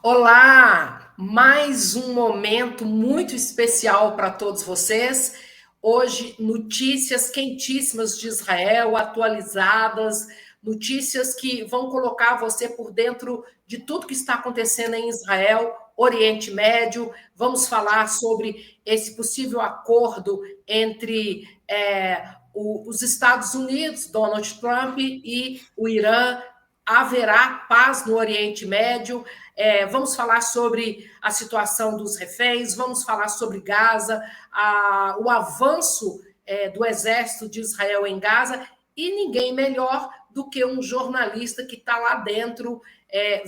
Olá! Mais um momento muito especial para todos vocês. Hoje, notícias quentíssimas de Israel, atualizadas, notícias que vão colocar você por dentro de tudo que está acontecendo em Israel, Oriente Médio. Vamos falar sobre esse possível acordo entre os Estados Unidos, Donald Trump, e o Irã. Haverá paz no Oriente Médio. Vamos falar sobre a situação dos reféns, vamos falar sobre Gaza, o avanço do exército de Israel em Gaza, e ninguém melhor do que um jornalista que está lá dentro,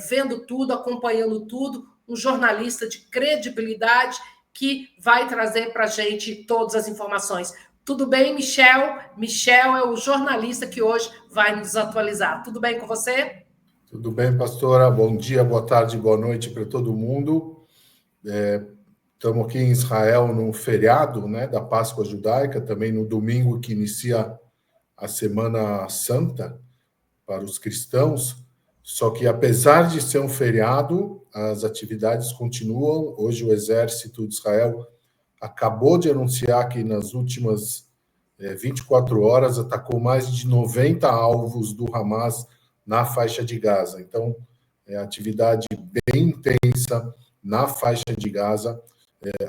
vendo tudo, acompanhando tudo, um jornalista de credibilidade que vai trazer para a gente todas as informações. Tudo bem, Michel? Michel é o jornalista que hoje vai nos atualizar. Tudo bem com você? Tudo bem, pastora? Bom dia, boa tarde, boa noite para todo mundo. Estamos aqui em Israel no feriado, né, da Páscoa Judaica, também no domingo que inicia a Semana Santa para os cristãos. Só que, apesar de ser um feriado, as atividades continuam. Hoje, o Exército de Israel acabou de anunciar que nas últimas 24 horas atacou mais de 90 alvos do Hamas na faixa de Gaza. Então, atividade bem intensa na faixa de Gaza,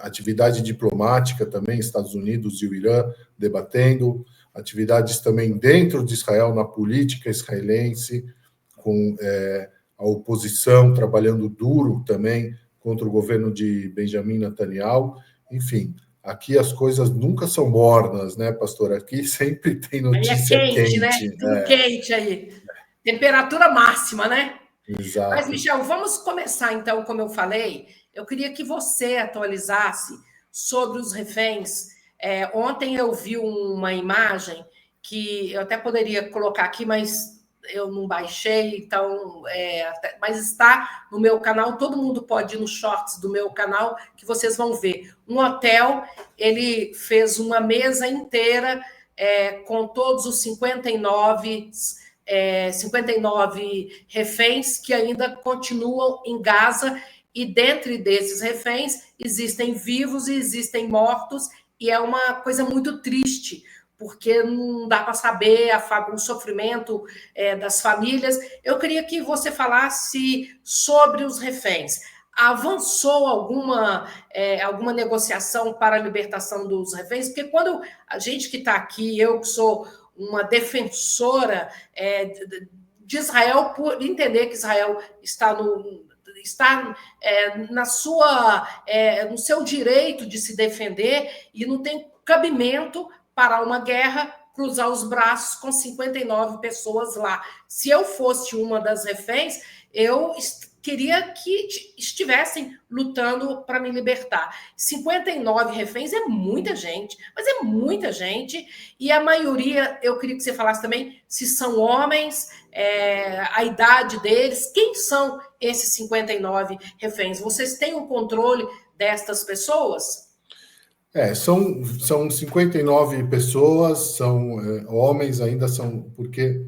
atividade diplomática também, Estados Unidos e o Irã debatendo, atividades também dentro de Israel, na política israelense, com a oposição trabalhando duro também contra o governo de Benjamin Netanyahu. Enfim, aqui as coisas nunca são mornas, né, pastor? Aqui sempre tem Aí é notícia quente, né? quente. Tudo quente aí. Temperatura máxima, né? Mas, Exato. Michel, vamos começar então, como eu falei. Eu queria que você atualizasse sobre os reféns. Ontem eu vi uma imagem que eu até poderia colocar aqui, mas eu não baixei, então, mas está no meu canal. Todo mundo pode ir nos shorts do meu canal, que vocês vão ver. Um hotel, ele fez uma mesa inteira com todos os 59 reféns que ainda continuam em Gaza, e dentre desses reféns existem vivos e existem mortos, e é uma coisa muito triste, porque não dá para saber o sofrimento das famílias. Eu queria que você falasse sobre os reféns. Avançou alguma negociação para a libertação dos reféns? Porque quando a gente que está aqui, eu que sou uma defensora de Israel, por entender que Israel está no seu direito de se defender e não tem cabimento para uma guerra cruzar os braços com 59 pessoas lá. Se eu fosse uma das reféns, eu queria que estivessem lutando para me libertar. 59 reféns é muita gente, mas é muita gente, e a maioria, eu queria que você falasse também se são homens, a idade deles, quem são esses 59 reféns? Vocês têm o controle destas pessoas? São 59 pessoas, são homens, ainda são, porque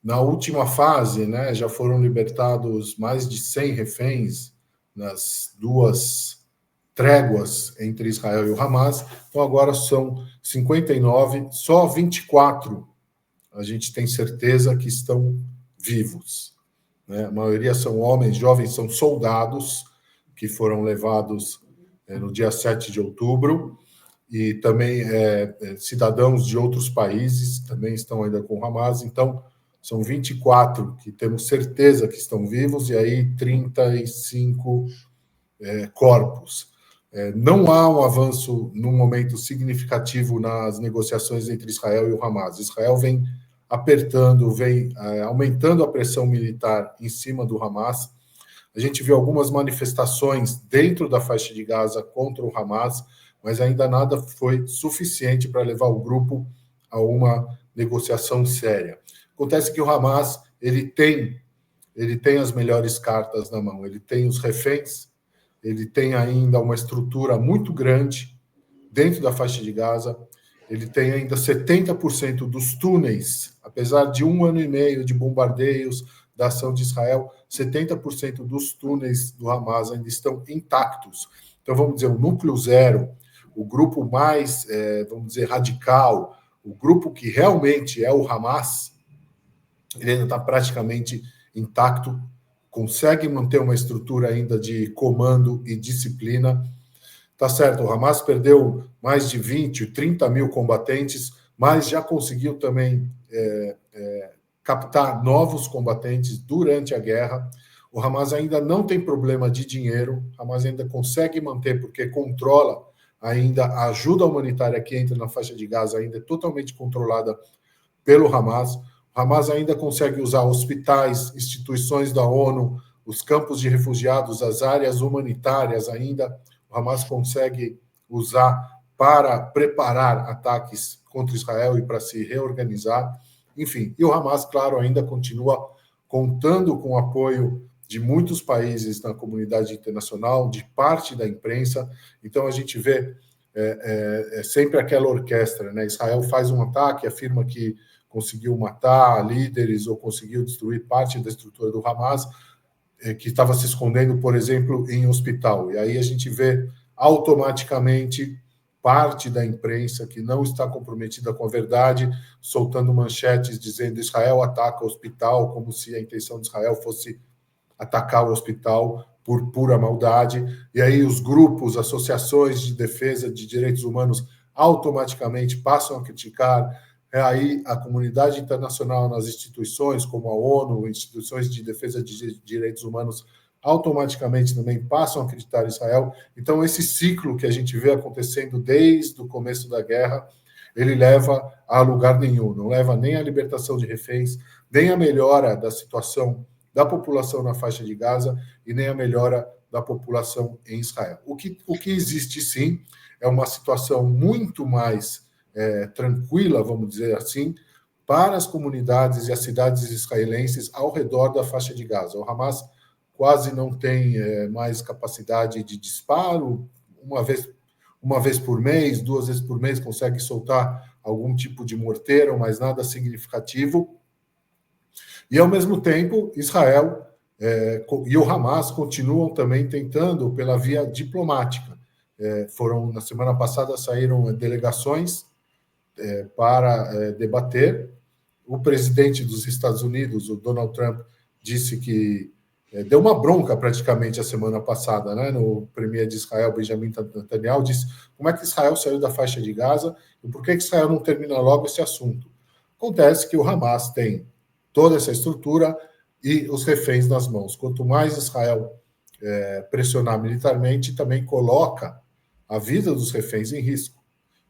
na última fase, né, já foram libertados mais de 100 reféns nas duas tréguas entre Israel e o Hamas. Então agora são 59, só 24 a gente tem certeza que estão vivos, né? A maioria são homens, jovens, são soldados que foram levados no dia 7 de outubro, e também cidadãos de outros países também estão ainda com o Hamas. Então, são 24 que temos certeza que estão vivos, e aí 35 corpos. Não há um avanço num momento significativo nas negociações entre Israel e o Hamas. Israel vem apertando, vem aumentando a pressão militar em cima do Hamas. A gente viu algumas manifestações dentro da faixa de Gaza contra o Hamas, mas ainda nada foi suficiente para levar o grupo a uma negociação séria. Acontece que o Hamas ele tem as melhores cartas na mão. Ele tem os reféns, ele tem ainda uma estrutura muito grande dentro da faixa de Gaza, ele tem ainda 70% dos túneis, apesar de 1 ano e meio de bombardeios, da ação de Israel, 70% dos túneis do Hamas ainda estão intactos. Então, vamos dizer, o núcleo zero, o grupo mais, vamos dizer, radical, o grupo que realmente é o Hamas, ele ainda está praticamente intacto, consegue manter uma estrutura ainda de comando e disciplina. Tá certo, o Hamas perdeu mais de 20, 30 mil combatentes, mas já conseguiu também captar novos combatentes durante a guerra. O Hamas ainda não tem problema de dinheiro, o Hamas ainda consegue manter, porque controla ainda a ajuda humanitária que entra na faixa de Gaza, ainda é totalmente controlada pelo Hamas. O Hamas ainda consegue usar hospitais, instituições da ONU, os campos de refugiados, as áreas humanitárias ainda, o Hamas consegue usar para preparar ataques contra Israel e para se reorganizar. Enfim, e o Hamas, claro, ainda continua contando com o apoio de muitos países na comunidade internacional, de parte da imprensa. Então, a gente vê sempre aquela orquestra, né? Israel faz um ataque, afirma que conseguiu matar líderes ou conseguiu destruir parte da estrutura do Hamas, que estava se escondendo, por exemplo, em hospital. E aí a gente vê automaticamente parte da imprensa que não está comprometida com a verdade, soltando manchetes dizendo Israel ataca o hospital, como se a intenção de Israel fosse atacar o hospital por pura maldade. E aí os grupos, associações de defesa de direitos humanos automaticamente passam a criticar. Aí a comunidade internacional nas instituições, como a ONU, instituições de defesa de direitos humanos, automaticamente também passam a acreditar em Israel. Então, esse ciclo que a gente vê acontecendo desde o começo da guerra, ele leva a lugar nenhum, não leva nem à libertação de reféns, nem à melhora da situação da população na faixa de Gaza e nem a melhora da população em Israel. O que existe, sim, é uma situação muito mais tranquila, vamos dizer assim, para as comunidades e as cidades israelenses ao redor da faixa de Gaza. O Hamas quase não tem mais capacidade de disparo, uma vez por mês, 2 vezes por mês consegue soltar algum tipo de morteiro, mas nada significativo. E, ao mesmo tempo, Israel e o Hamas continuam também tentando pela via diplomática. Na semana passada, saíram delegações para debater. O presidente dos Estados Unidos, o Donald Trump, disse que deu uma bronca praticamente a semana passada, né, no premier de Israel, Benjamin Netanyahu, disse como é que Israel saiu da faixa de Gaza e por que Israel não termina logo esse assunto. Acontece que o Hamas tem toda essa estrutura e os reféns nas mãos. Quanto mais Israel pressionar militarmente, também coloca a vida dos reféns em risco.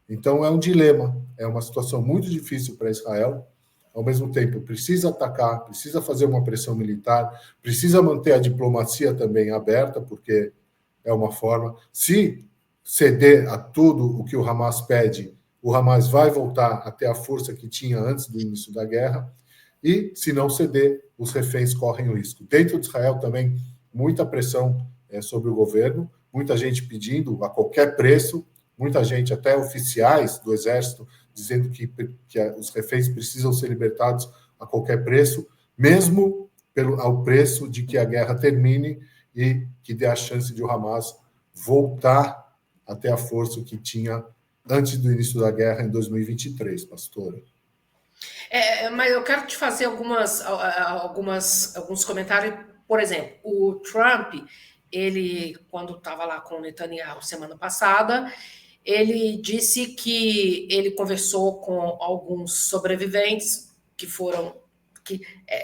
Então, é um dilema, é uma situação muito difícil para Israel. Ao mesmo tempo, precisa atacar, precisa fazer uma pressão militar, precisa manter a diplomacia também aberta, porque é uma forma. Se ceder a tudo o que o Hamas pede, o Hamas vai voltar a ter a força que tinha antes do início da guerra. E, se não ceder, os reféns correm o risco. Dentro de Israel também, muita pressão sobre o governo, muita gente pedindo a qualquer preço, muita gente, até oficiais do Exército, dizendo que os reféns precisam ser libertados a qualquer preço, mesmo ao preço de que a guerra termine e que dê a chance de o Hamas voltar a ter a força que tinha antes do início da guerra, em 2023, pastora. Mas eu quero te fazer alguns comentários. Por exemplo, o Trump, ele, quando estava lá com o Netanyahu semana passada, ele disse que ele conversou com alguns sobreviventes que foram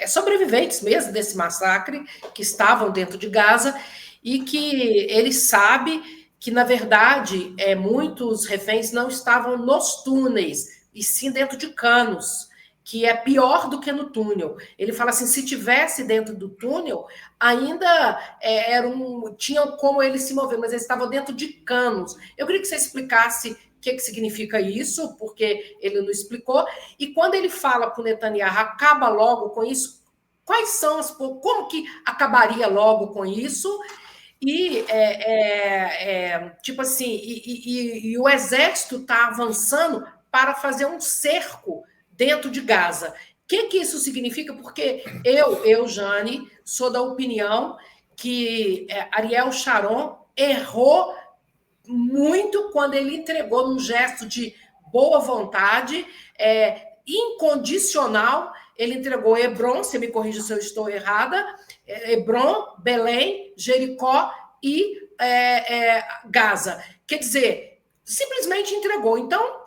sobreviventes mesmo desse massacre, que estavam dentro de Gaza, e que ele sabe que, na verdade, muitos reféns não estavam nos túneis, e sim dentro de canos, que é pior do que no túnel. Ele fala assim, se tivesse dentro do túnel, ainda tinha como ele se mover, mas eles estavam dentro de canos. Eu queria que você explicasse o que significa isso, porque ele não explicou. E quando ele fala para o Netanyahu, acaba logo com isso, quais são como que acabaria logo com isso? E tipo assim, e o exército está avançando para fazer um cerco dentro de Gaza. que isso significa? Porque eu, Jane, sou da opinião que Ariel Sharon errou muito quando ele entregou num gesto de boa vontade, incondicional, ele entregou Hebron, você me corrija se eu estou errada, Hebron, Belém, Jericó e Gaza. Quer dizer, simplesmente entregou. Então,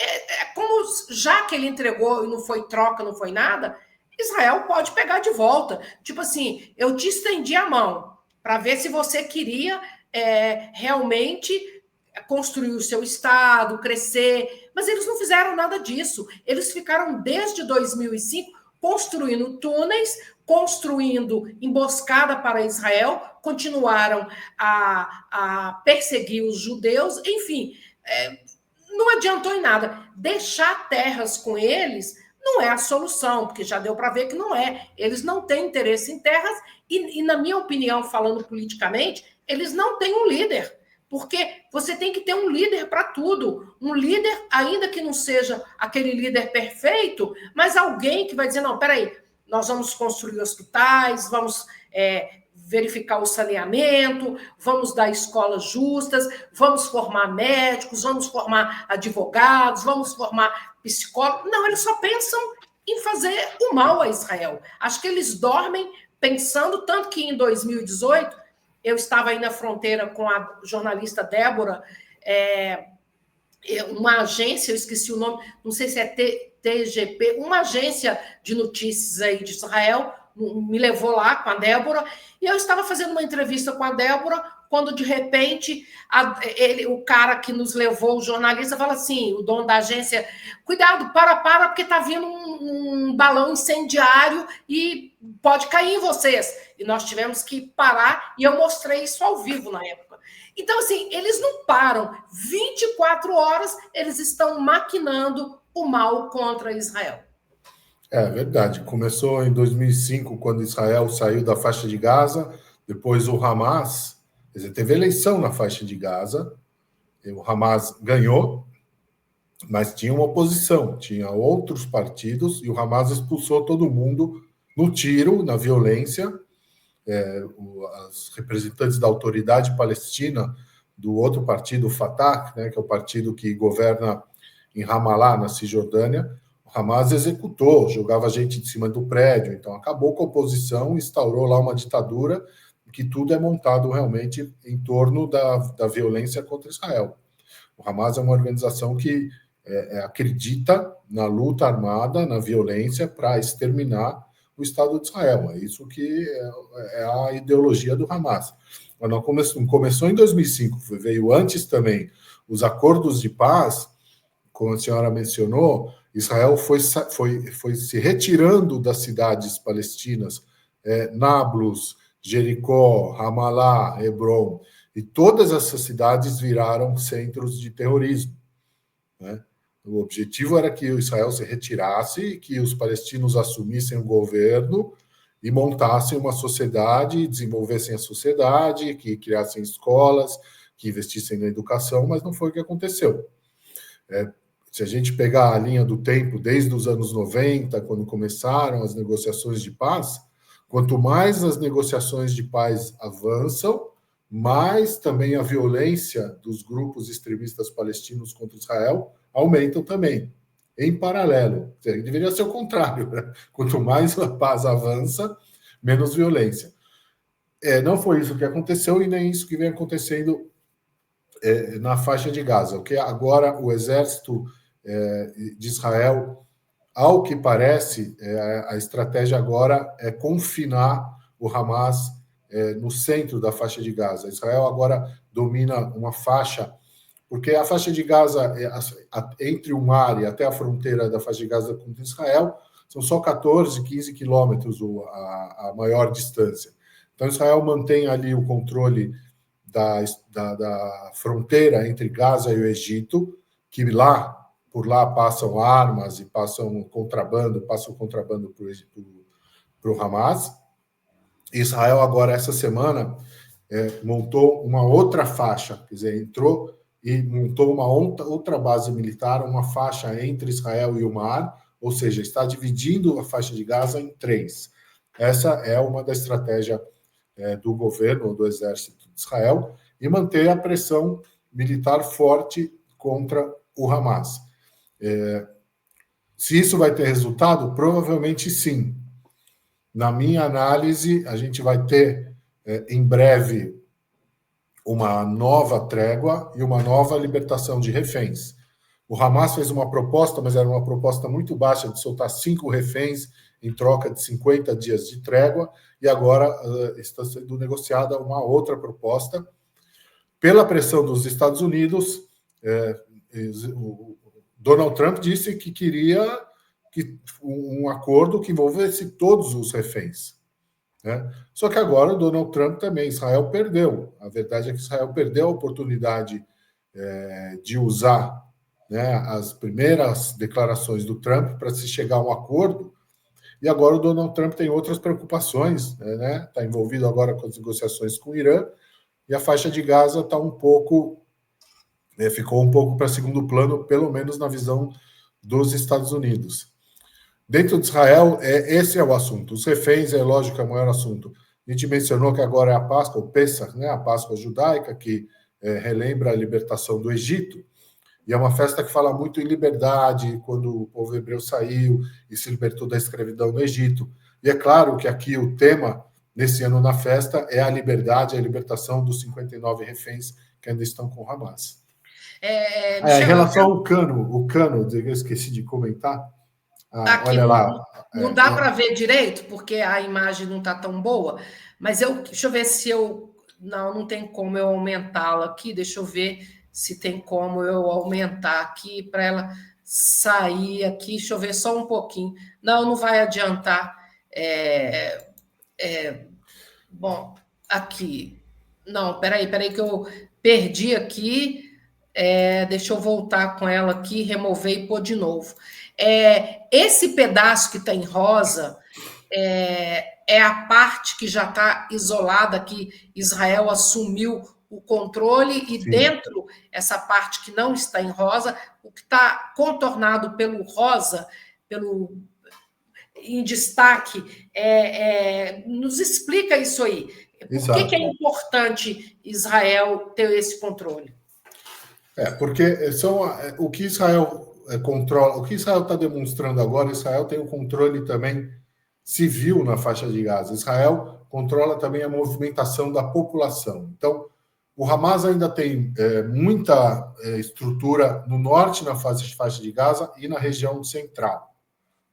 como já que ele entregou e não foi troca, não foi nada, Israel pode pegar de volta. Tipo assim, eu te estendi a mão para ver se você queria realmente construir o seu estado, crescer, mas eles não fizeram nada disso. Eles ficaram desde 2005 construindo túneis, construindo emboscada para Israel, continuaram a perseguir os judeus, enfim, não adiantou em nada. Deixar terras com eles não é a solução, porque já deu para ver que não é. Eles não têm interesse em terras e, na minha opinião, falando politicamente, eles não têm um líder. Porque você tem que ter um líder para tudo. Um líder, ainda que não seja aquele líder perfeito, mas alguém que vai dizer, não, peraí, nós vamos construir hospitais, vamos verificar o saneamento, vamos dar escolas justas, vamos formar médicos, vamos formar advogados, vamos formar psicólogos. Não, eles só pensam em fazer o mal a Israel. Acho que eles dormem pensando, tanto que em 2018, eu estava aí na fronteira com a jornalista Débora, uma agência, eu esqueci o nome, não sei se é TGP, uma agência de notícias aí de Israel, me levou lá com a Débora, e eu estava fazendo uma entrevista com a Débora, quando de repente o cara que nos levou, o jornalista, fala assim, o dono da agência, cuidado, para, porque está vindo um balão incendiário e pode cair em vocês. E nós tivemos que parar, e eu mostrei isso ao vivo na época. Então, assim, eles não param. 24 horas eles estão maquinando o mal contra Israel. É verdade. Começou em 2005, quando Israel saiu da faixa de Gaza. Depois o Hamas, quer dizer, teve eleição na faixa de Gaza. O Hamas ganhou, mas tinha uma oposição, tinha outros partidos, e o Hamas expulsou todo mundo no tiro, na violência. Os representantes da autoridade palestina, do outro partido, o Fatah, né, que é o partido que governa em Ramallah, na Cisjordânia, o Hamas executou, jogava gente de cima do prédio, então acabou com a oposição, instaurou lá uma ditadura, que tudo é montado realmente em torno da violência contra Israel. O Hamas é uma organização que acredita na luta armada, na violência, para exterminar o Estado de Israel. É isso que é a ideologia do Hamas. Mas não começou em 2005, veio antes também. Os acordos de paz, como a senhora mencionou, Israel foi se retirando das cidades palestinas, Nablus, Jericó, Ramallah, Hebron, e todas essas cidades viraram centros de terrorismo, né? O objetivo era que o Israel se retirasse, que os palestinos assumissem o governo e montassem uma sociedade, desenvolvessem a sociedade, que criassem escolas, que investissem na educação, mas não foi o que aconteceu. Se a gente pegar a linha do tempo, desde os anos 90, quando começaram as negociações de paz, quanto mais as negociações de paz avançam, mais também a violência dos grupos extremistas palestinos contra Israel aumentam também, em paralelo. Deveria ser o contrário, né? Quanto mais a paz avança, menos violência. Não foi isso que aconteceu e nem isso que vem acontecendo na faixa de Gaza. O que agora o exército de Israel, ao que parece, a estratégia agora é confinar o Hamas no centro da faixa de Gaza. Israel agora domina uma faixa, porque a faixa de Gaza, entre o mar e até a fronteira da faixa de Gaza com Israel, são só 14, 15 quilômetros a maior distância. Então, Israel mantém ali o controle da fronteira entre Gaza e o Egito, que por lá passam armas e passam contrabando para o Hamas. Israel agora, essa semana, montou uma outra faixa, quer dizer, entrou e montou uma outra base militar, uma faixa entre Israel e o mar, ou seja, está dividindo a faixa de Gaza em três. Essa é uma da estratégia do governo, do exército de Israel, e manter a pressão militar forte contra o Hamas. Se isso vai ter resultado, provavelmente sim. Na minha análise, a gente vai ter em breve uma nova trégua e uma nova libertação de reféns. O Hamas fez uma proposta, mas era uma proposta muito baixa, de soltar 5 reféns em troca de 50 dias de trégua, e agora está sendo negociada uma outra proposta. Pela pressão dos Estados Unidos, o Donald Trump disse que queria um acordo que envolvesse todos os reféns. Né? Só que agora o Donald Trump também, Israel perdeu. A verdade é que Israel perdeu a oportunidade de usar, né, as primeiras declarações do Trump para se chegar a um acordo, e agora o Donald Trump tem outras preocupações, né? Está envolvido agora com as negociações com o Irã, e a faixa de Gaza está ficou um pouco para segundo plano, pelo menos na visão dos Estados Unidos. Dentro de Israel, esse é o assunto. Os reféns, é lógico, é o maior assunto. A gente mencionou que agora é a Páscoa, o Pessach, né? A Páscoa judaica, que relembra a libertação do Egito, e é uma festa que fala muito em liberdade, quando o povo hebreu saiu e se libertou da escravidão no Egito. E é claro que aqui o tema, nesse ano na festa, é a liberdade, a libertação dos 59 reféns que ainda estão com o Hamas. Em relação ao cano, eu esqueci de comentar. Aqui, olha lá. Não dá para ver direito, porque a imagem não está tão boa, mas deixa eu ver se eu... Não tem como eu aumentá-la aqui, deixa eu ver se tem como eu aumentar aqui para ela sair aqui. Deixa eu ver só um pouquinho. Não vai adiantar. Bom, aqui. Não, peraí que eu perdi aqui. Deixa eu voltar com ela aqui, remover e pôr de novo. Esse pedaço que está em rosa é a parte que já está isolada, que Israel assumiu o controle, e sim, dentro essa parte que não está em rosa, o que está contornado pelo rosa, em destaque, nos explica isso aí. Por que é importante Israel ter esse controle? Porque o que Israel controla, o que Israel está demonstrando agora, Israel tem o controle também civil na faixa de Gaza. Israel controla também a movimentação da população. Então, o Hamas ainda tem muita estrutura no norte, na faixa de Gaza, e na região central,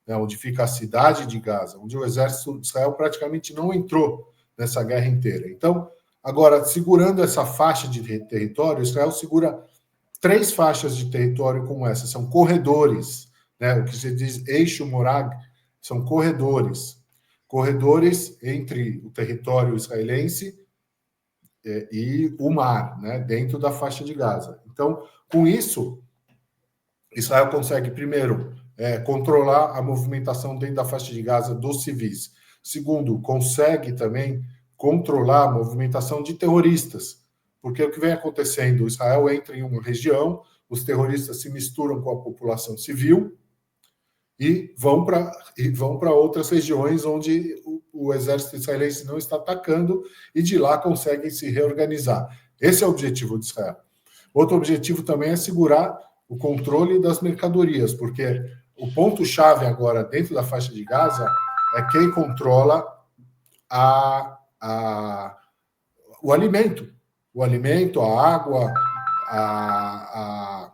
né, onde fica a cidade de Gaza, onde o exército de Israel praticamente não entrou nessa guerra inteira. Então, agora, segurando essa faixa de território, Israel segura 3 faixas de território como essa, são corredores, né, o que se diz eixo Morag, são corredores entre o território israelense e o mar, né, dentro da faixa de Gaza. Então, com isso, Israel consegue, primeiro, controlar a movimentação dentro da faixa de Gaza dos civis. Segundo, consegue também controlar a movimentação de terroristas, porque o que vem acontecendo, Israel entra em uma região, os terroristas se misturam com a população civil e vão para outras regiões onde o exército israelense não está atacando, e de lá conseguem se reorganizar. Esse é o objetivo de Israel. Outro objetivo também é segurar o controle das mercadorias, porque o ponto-chave agora dentro da faixa de Gaza é quem controla o alimento, a água, a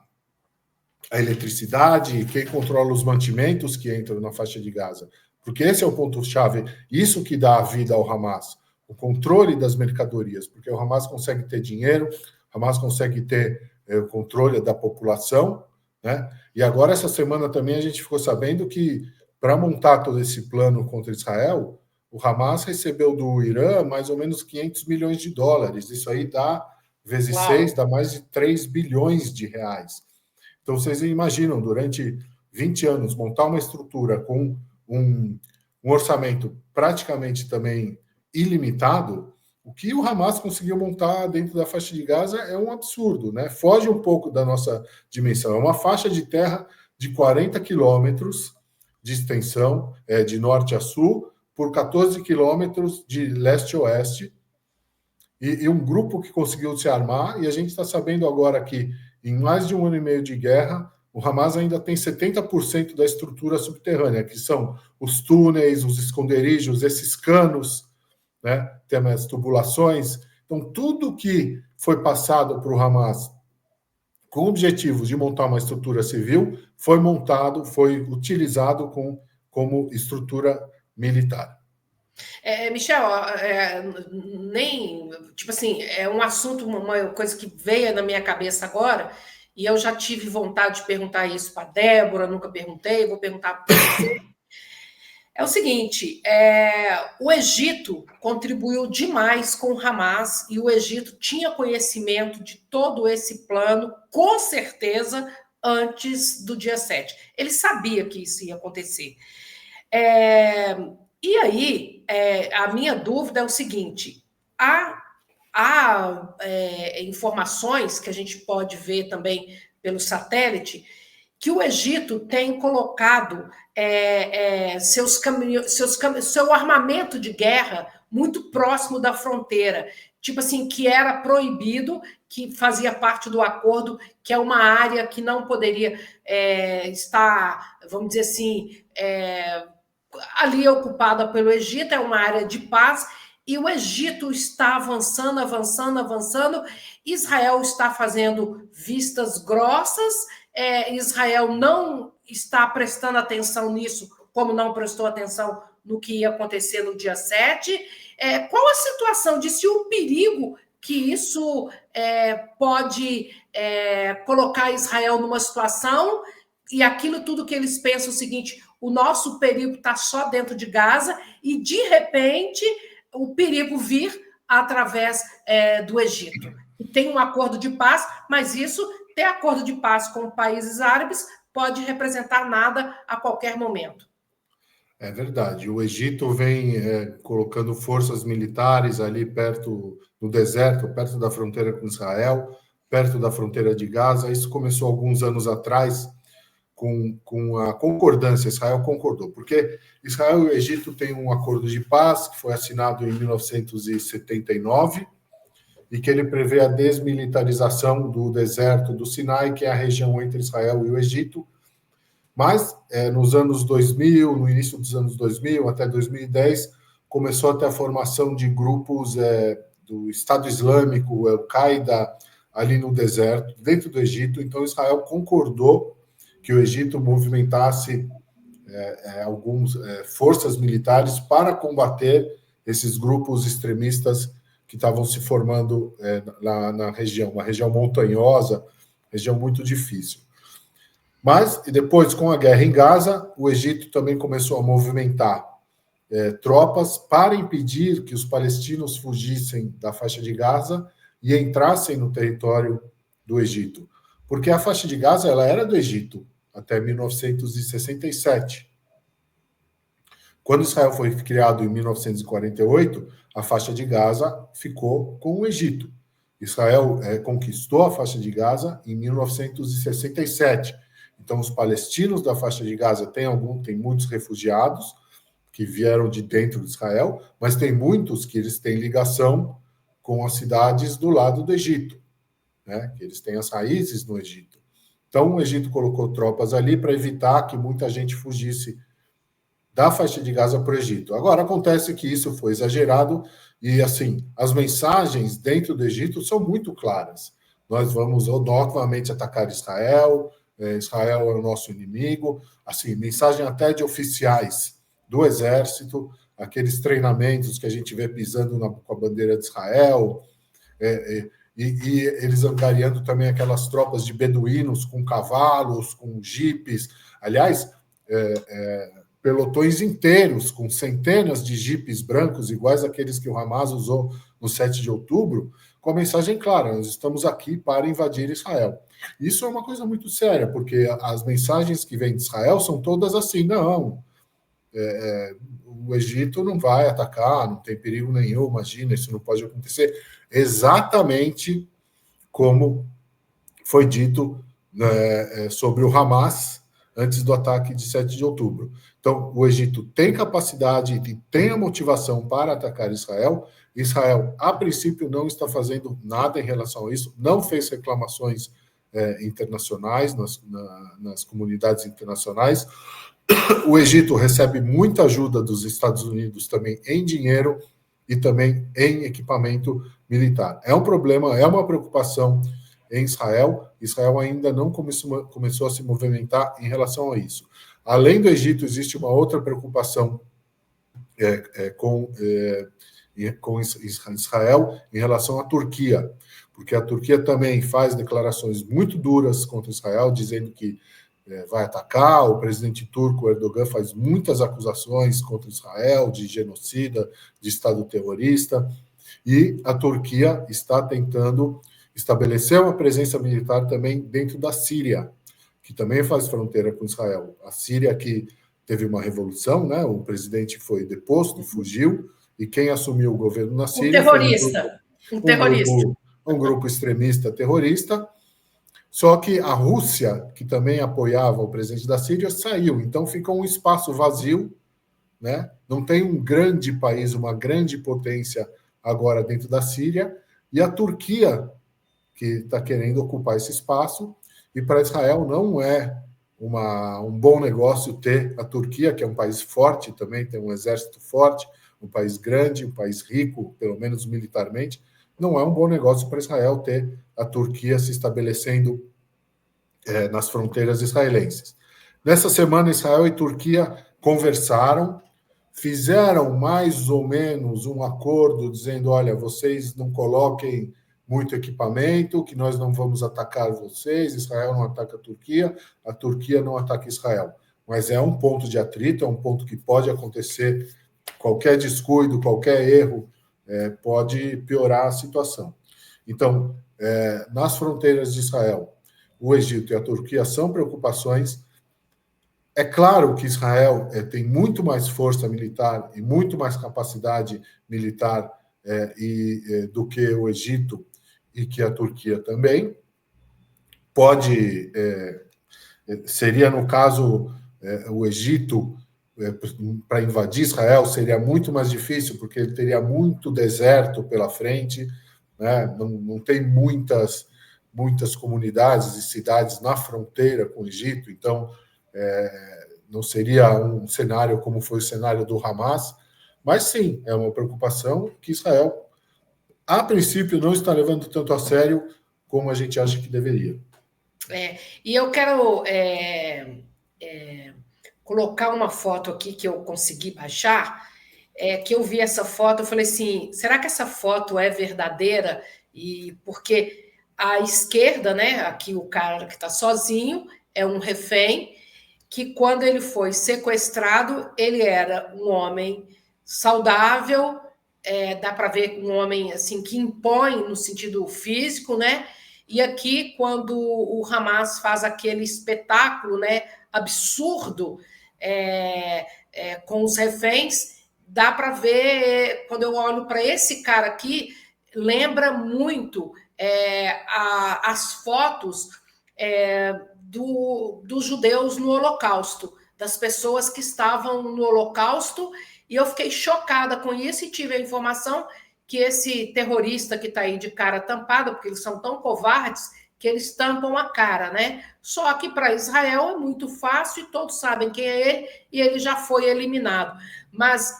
eletricidade, quem controla os mantimentos que entram na faixa de Gaza. Porque esse é o ponto-chave, isso que dá a vida ao Hamas, o controle das mercadorias, porque o Hamas consegue ter dinheiro, o Hamas consegue ter o controle da população, né? E agora, essa semana também, a gente ficou sabendo que, para montar todo esse plano contra Israel, o Hamas recebeu do Irã mais ou menos 500 milhões de dólares. Isso aí dá, vezes 6, dá mais de 3 bilhões de reais. Então, vocês imaginam, durante 20 anos, montar uma estrutura com um orçamento praticamente também ilimitado, o que o Hamas conseguiu montar dentro da faixa de Gaza é um absurdo, né? Foge um pouco da nossa dimensão. É uma faixa de terra de 40 quilômetros, de extensão, de norte a sul, por 14 quilômetros de leste a oeste, e um grupo que conseguiu se armar, e a gente está sabendo agora que, em mais de 1 ano e meio de guerra, o Hamas ainda tem 70% da estrutura subterrânea, que são os túneis, os esconderijos, esses canos, né? Tem as tubulações. Então, tudo que foi passado para o Hamas com objetivos de montar uma estrutura civil foi montado, foi utilizado como estrutura militar. Michel, nem, tipo assim, é um assunto, uma coisa que veio na minha cabeça agora, e eu já tive vontade de perguntar isso para a Débora, nunca perguntei, vou perguntar para você. É o seguinte, o Egito contribuiu demais com o Hamas e o Egito tinha conhecimento de todo esse plano, com certeza, antes do dia 7. Ele sabia que isso ia acontecer. E aí, a minha dúvida é o seguinte, há informações que a gente pode ver também pelo satélite, que o Egito tem colocado seu armamento de guerra muito próximo da fronteira, tipo assim, que era proibido, que fazia parte do acordo, que é uma área que não poderia estar, vamos dizer assim, ali ocupada pelo Egito, é uma área de paz, e o Egito está avançando, avançando, avançando, Israel está fazendo vistas grossas, Israel não está prestando atenção nisso, como não prestou atenção no que ia acontecer no dia 7. Qual a situação disso e o perigo que isso pode colocar Israel numa situação, e aquilo tudo que eles pensam é o seguinte, o nosso perigo está só dentro de Gaza, e de repente o perigo vir através do Egito. Tem um acordo de paz, mas isso, ter acordo de paz com países árabes, pode representar nada a qualquer momento. É verdade. O Egito vem colocando forças militares ali perto do deserto, perto da fronteira com Israel, perto da fronteira de Gaza. Isso começou alguns anos atrás com a concordância. Israel concordou, porque Israel e o Egito têm um acordo de paz que foi assinado em 1979 e que ele prevê a desmilitarização do deserto do Sinai, que é a região entre Israel e o Egito. Mas, nos anos 2000, no início dos anos 2000, até 2010, começou a ter a formação de grupos do Estado Islâmico, Al-Qaeda, ali no deserto, dentro do Egito. Então, Israel concordou que o Egito movimentasse algumas forças militares para combater esses grupos extremistas que estavam se formando lá na região, uma região montanhosa, região muito difícil. Mas, e depois, com a guerra em Gaza, o Egito também começou a movimentar tropas para impedir que os palestinos fugissem da faixa de Gaza e entrassem no território do Egito. Porque a faixa de Gaza ela era do Egito até 1967. Quando Israel foi criado em 1948, a faixa de Gaza ficou com o Egito. Israel conquistou a faixa de Gaza em 1967. Então, os palestinos da faixa de Gaza tem muitos refugiados que vieram de dentro de Israel, mas tem muitos que eles têm ligação com as cidades do lado do Egito, né? Que eles têm as raízes no Egito. Então, o Egito colocou tropas ali para evitar que muita gente fugisse da faixa de Gaza para o Egito. Agora, acontece que isso foi exagerado e, assim, as mensagens dentro do Egito são muito claras. Nós vamos novamente atacar Israel, Israel é o nosso inimigo, assim, mensagem até de oficiais do exército, aqueles treinamentos que a gente vê pisando com a bandeira de Israel, e eles angariando também aquelas tropas de beduínos com cavalos, com jipes, aliás, pelotões inteiros, com centenas de jipes brancos, iguais àqueles que o Hamas usou no 7 de outubro, com a mensagem clara, nós estamos aqui para invadir Israel. Isso é uma coisa muito séria, porque as mensagens que vêm de Israel são todas assim, não, o Egito não vai atacar, não tem perigo nenhum, imagina, isso não pode acontecer. Exatamente como foi dito sobre o Hamas antes do ataque de 7 de outubro. Então, o Egito tem capacidade e tem a motivação para atacar Israel. Israel, a princípio, não está fazendo nada em relação a isso, não fez reclamações internacionais, nas comunidades internacionais. O Egito recebe muita ajuda dos Estados Unidos também em dinheiro e também em equipamento militar. É um problema, é uma preocupação em Israel. Israel ainda não começou a se movimentar em relação a isso. Além do Egito, existe uma outra preocupação com Israel em relação à Turquia, porque a Turquia também faz declarações muito duras contra Israel, dizendo que vai atacar. O presidente turco Erdogan faz muitas acusações contra Israel de genocida, de Estado terrorista, e a Turquia está tentando estabelecer uma presença militar também dentro da Síria, que também faz fronteira com Israel. A Síria que teve uma revolução, né? O presidente foi deposto, fugiu, e quem assumiu o governo na Síria um grupo extremista terrorista. Só que a Rússia, que também apoiava o presidente da Síria, saiu. Então ficou um espaço vazio, né? Não tem um grande país, uma grande potência agora dentro da Síria, e a Turquia, que está querendo ocupar esse espaço, e para Israel não é um bom negócio ter a Turquia, que é um país forte também, tem um exército forte, um país grande, um país rico, pelo menos militarmente. Não é um bom negócio para Israel ter a Turquia se estabelecendo nas fronteiras israelenses. Nessa semana, Israel e Turquia conversaram, fizeram mais ou menos um acordo dizendo, olha, vocês não coloquem muito equipamento, que nós não vamos atacar vocês, Israel não ataca a Turquia não ataca Israel. Mas é um ponto de atrito, é um ponto que pode acontecer, qualquer descuido, qualquer erro pode piorar a situação. Então, nas fronteiras de Israel, o Egito e a Turquia são preocupações. É claro que Israel tem muito mais força militar e muito mais capacidade militar do que o Egito e que a Turquia também. Seria, no caso, o Egito, para invadir Israel, seria muito mais difícil, porque ele teria muito deserto pela frente, né? Não tem muitas comunidades e cidades na fronteira com o Egito, então não seria um cenário como foi o cenário do Hamas, mas sim, é uma preocupação que Israel, a princípio, não está levando tanto a sério como a gente acha que deveria. E eu quero colocar uma foto aqui que eu consegui baixar, que eu vi essa foto, eu falei assim, será que essa foto é verdadeira? E porque à esquerda, né, aqui o cara que está sozinho, é um refém, que quando ele foi sequestrado, ele era um homem saudável, dá para ver um homem assim que impõe no sentido físico, né? E aqui, quando o Hamas faz aquele espetáculo, né, absurdo com os reféns, dá para ver, quando eu olho para esse cara aqui, lembra muito as fotos dos judeus no Holocausto, das pessoas que estavam no Holocausto, e eu fiquei chocada com isso e tive a informação que esse terrorista que está aí de cara tampada, porque eles são tão covardes que eles tampam a cara, né? Só que para Israel é muito fácil e todos sabem quem é ele e ele já foi eliminado. Mas,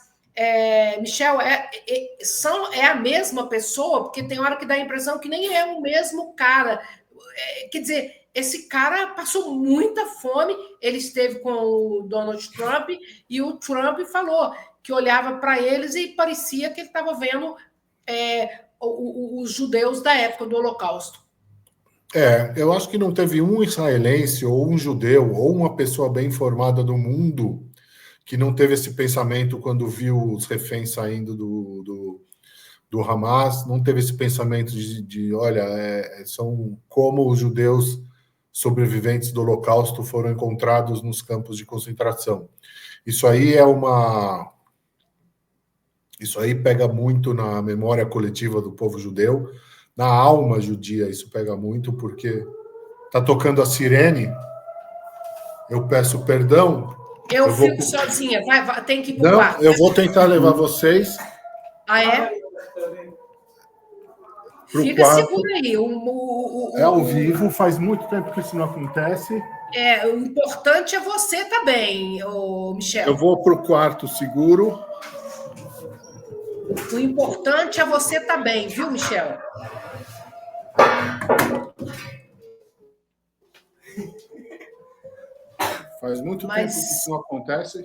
Michel, é a mesma pessoa, porque tem hora que dá a impressão que nem é o mesmo cara. Quer dizer, esse cara passou muita fome, ele esteve com o Donald Trump e o Trump falou que olhava para eles e parecia que ele estava vendo os judeus da época do Holocausto. Eu acho que não teve um israelense ou um judeu ou uma pessoa bem informada do mundo que não teve esse pensamento quando viu os reféns saindo do Hamas, não teve esse pensamento de olha, são como os judeus sobreviventes do Holocausto foram encontrados nos campos de concentração. Isso aí Isso aí pega muito na memória coletiva do povo judeu, na alma judia isso pega muito, porque está tocando a sirene, eu peço perdão. Eu fico sozinha, vai, tem que ir para o quarto. Eu vou tentar levar vocês. Ah, é? Fica seguro aí. É ao vivo, faz muito tempo que isso não acontece. O importante é você estar bem, Michel. Eu vou para o quarto seguro. O importante é você estar bem, viu, Michel? Faz muito tempo que isso não acontece.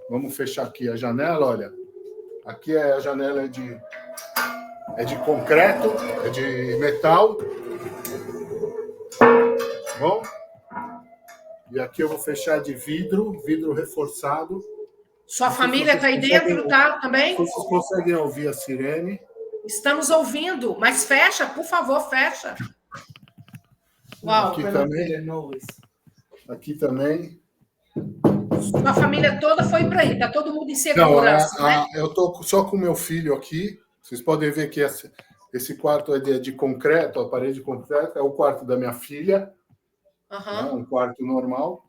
Vamos fechar aqui a janela, olha. Aqui é a janela de concreto, é de metal. Bom? E aqui eu vou fechar de vidro reforçado. Sua família está aí dentro, tá? Também? Vocês conseguem ouvir a sirene? Estamos ouvindo, mas fecha, por favor, fecha. Uau, aqui também. Sua família toda foi para aí, tá todo mundo em segurança, né? Eu estou só com meu filho aqui. Vocês podem ver que esse quarto é de concreto, a parede de concreto, é o quarto da minha filha. Né, um quarto normal.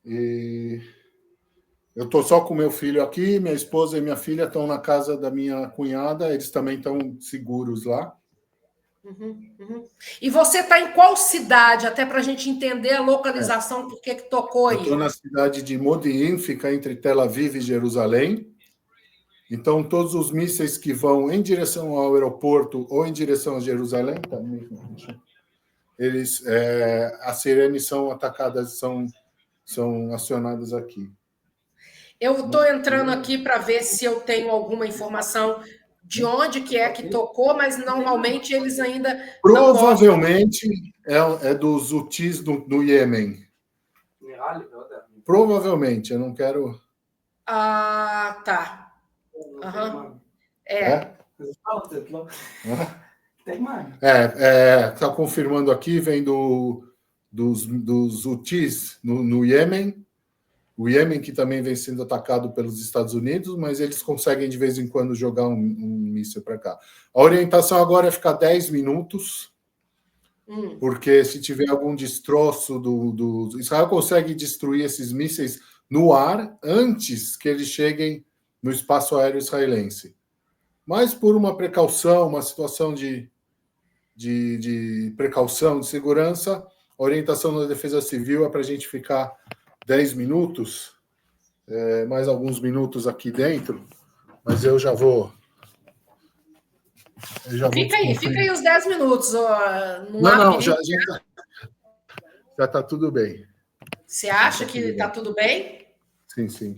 E eu estou só com meu filho aqui, minha esposa e minha filha estão na casa da minha cunhada, eles também estão seguros lá. E você está em qual cidade, até para a gente entender a localização, por que tocou aí? Eu estou na cidade de Modi'in, fica entre Tel Aviv e Jerusalém. Então, todos os mísseis que vão em direção ao aeroporto ou em direção a Jerusalém, as sirenes são atacadas, são acionadas aqui. Eu estou entrando aqui para ver se eu tenho alguma informação de onde que é que tocou, mas normalmente eles ainda provavelmente é dos Houthis do Iêmen. Provavelmente, eu não quero... Ah, tá. Está confirmando aqui, vem dos Houthis no Iêmen. O Iêmen, que também vem sendo atacado pelos Estados Unidos, mas eles conseguem, de vez em quando, jogar um míssil para cá. A orientação agora é ficar 10 minutos, porque se tiver algum destroço Israel consegue destruir esses mísseis no ar antes que eles cheguem no espaço aéreo israelense. Mas por uma precaução, uma situação de precaução, de segurança, a orientação da Defesa Civil é para a gente ficar 10 minutos, mais alguns minutos aqui dentro, mas eu já vou... Fica aí os 10 minutos. Não, já está tudo bem. Você acha que está tudo bem? Sim.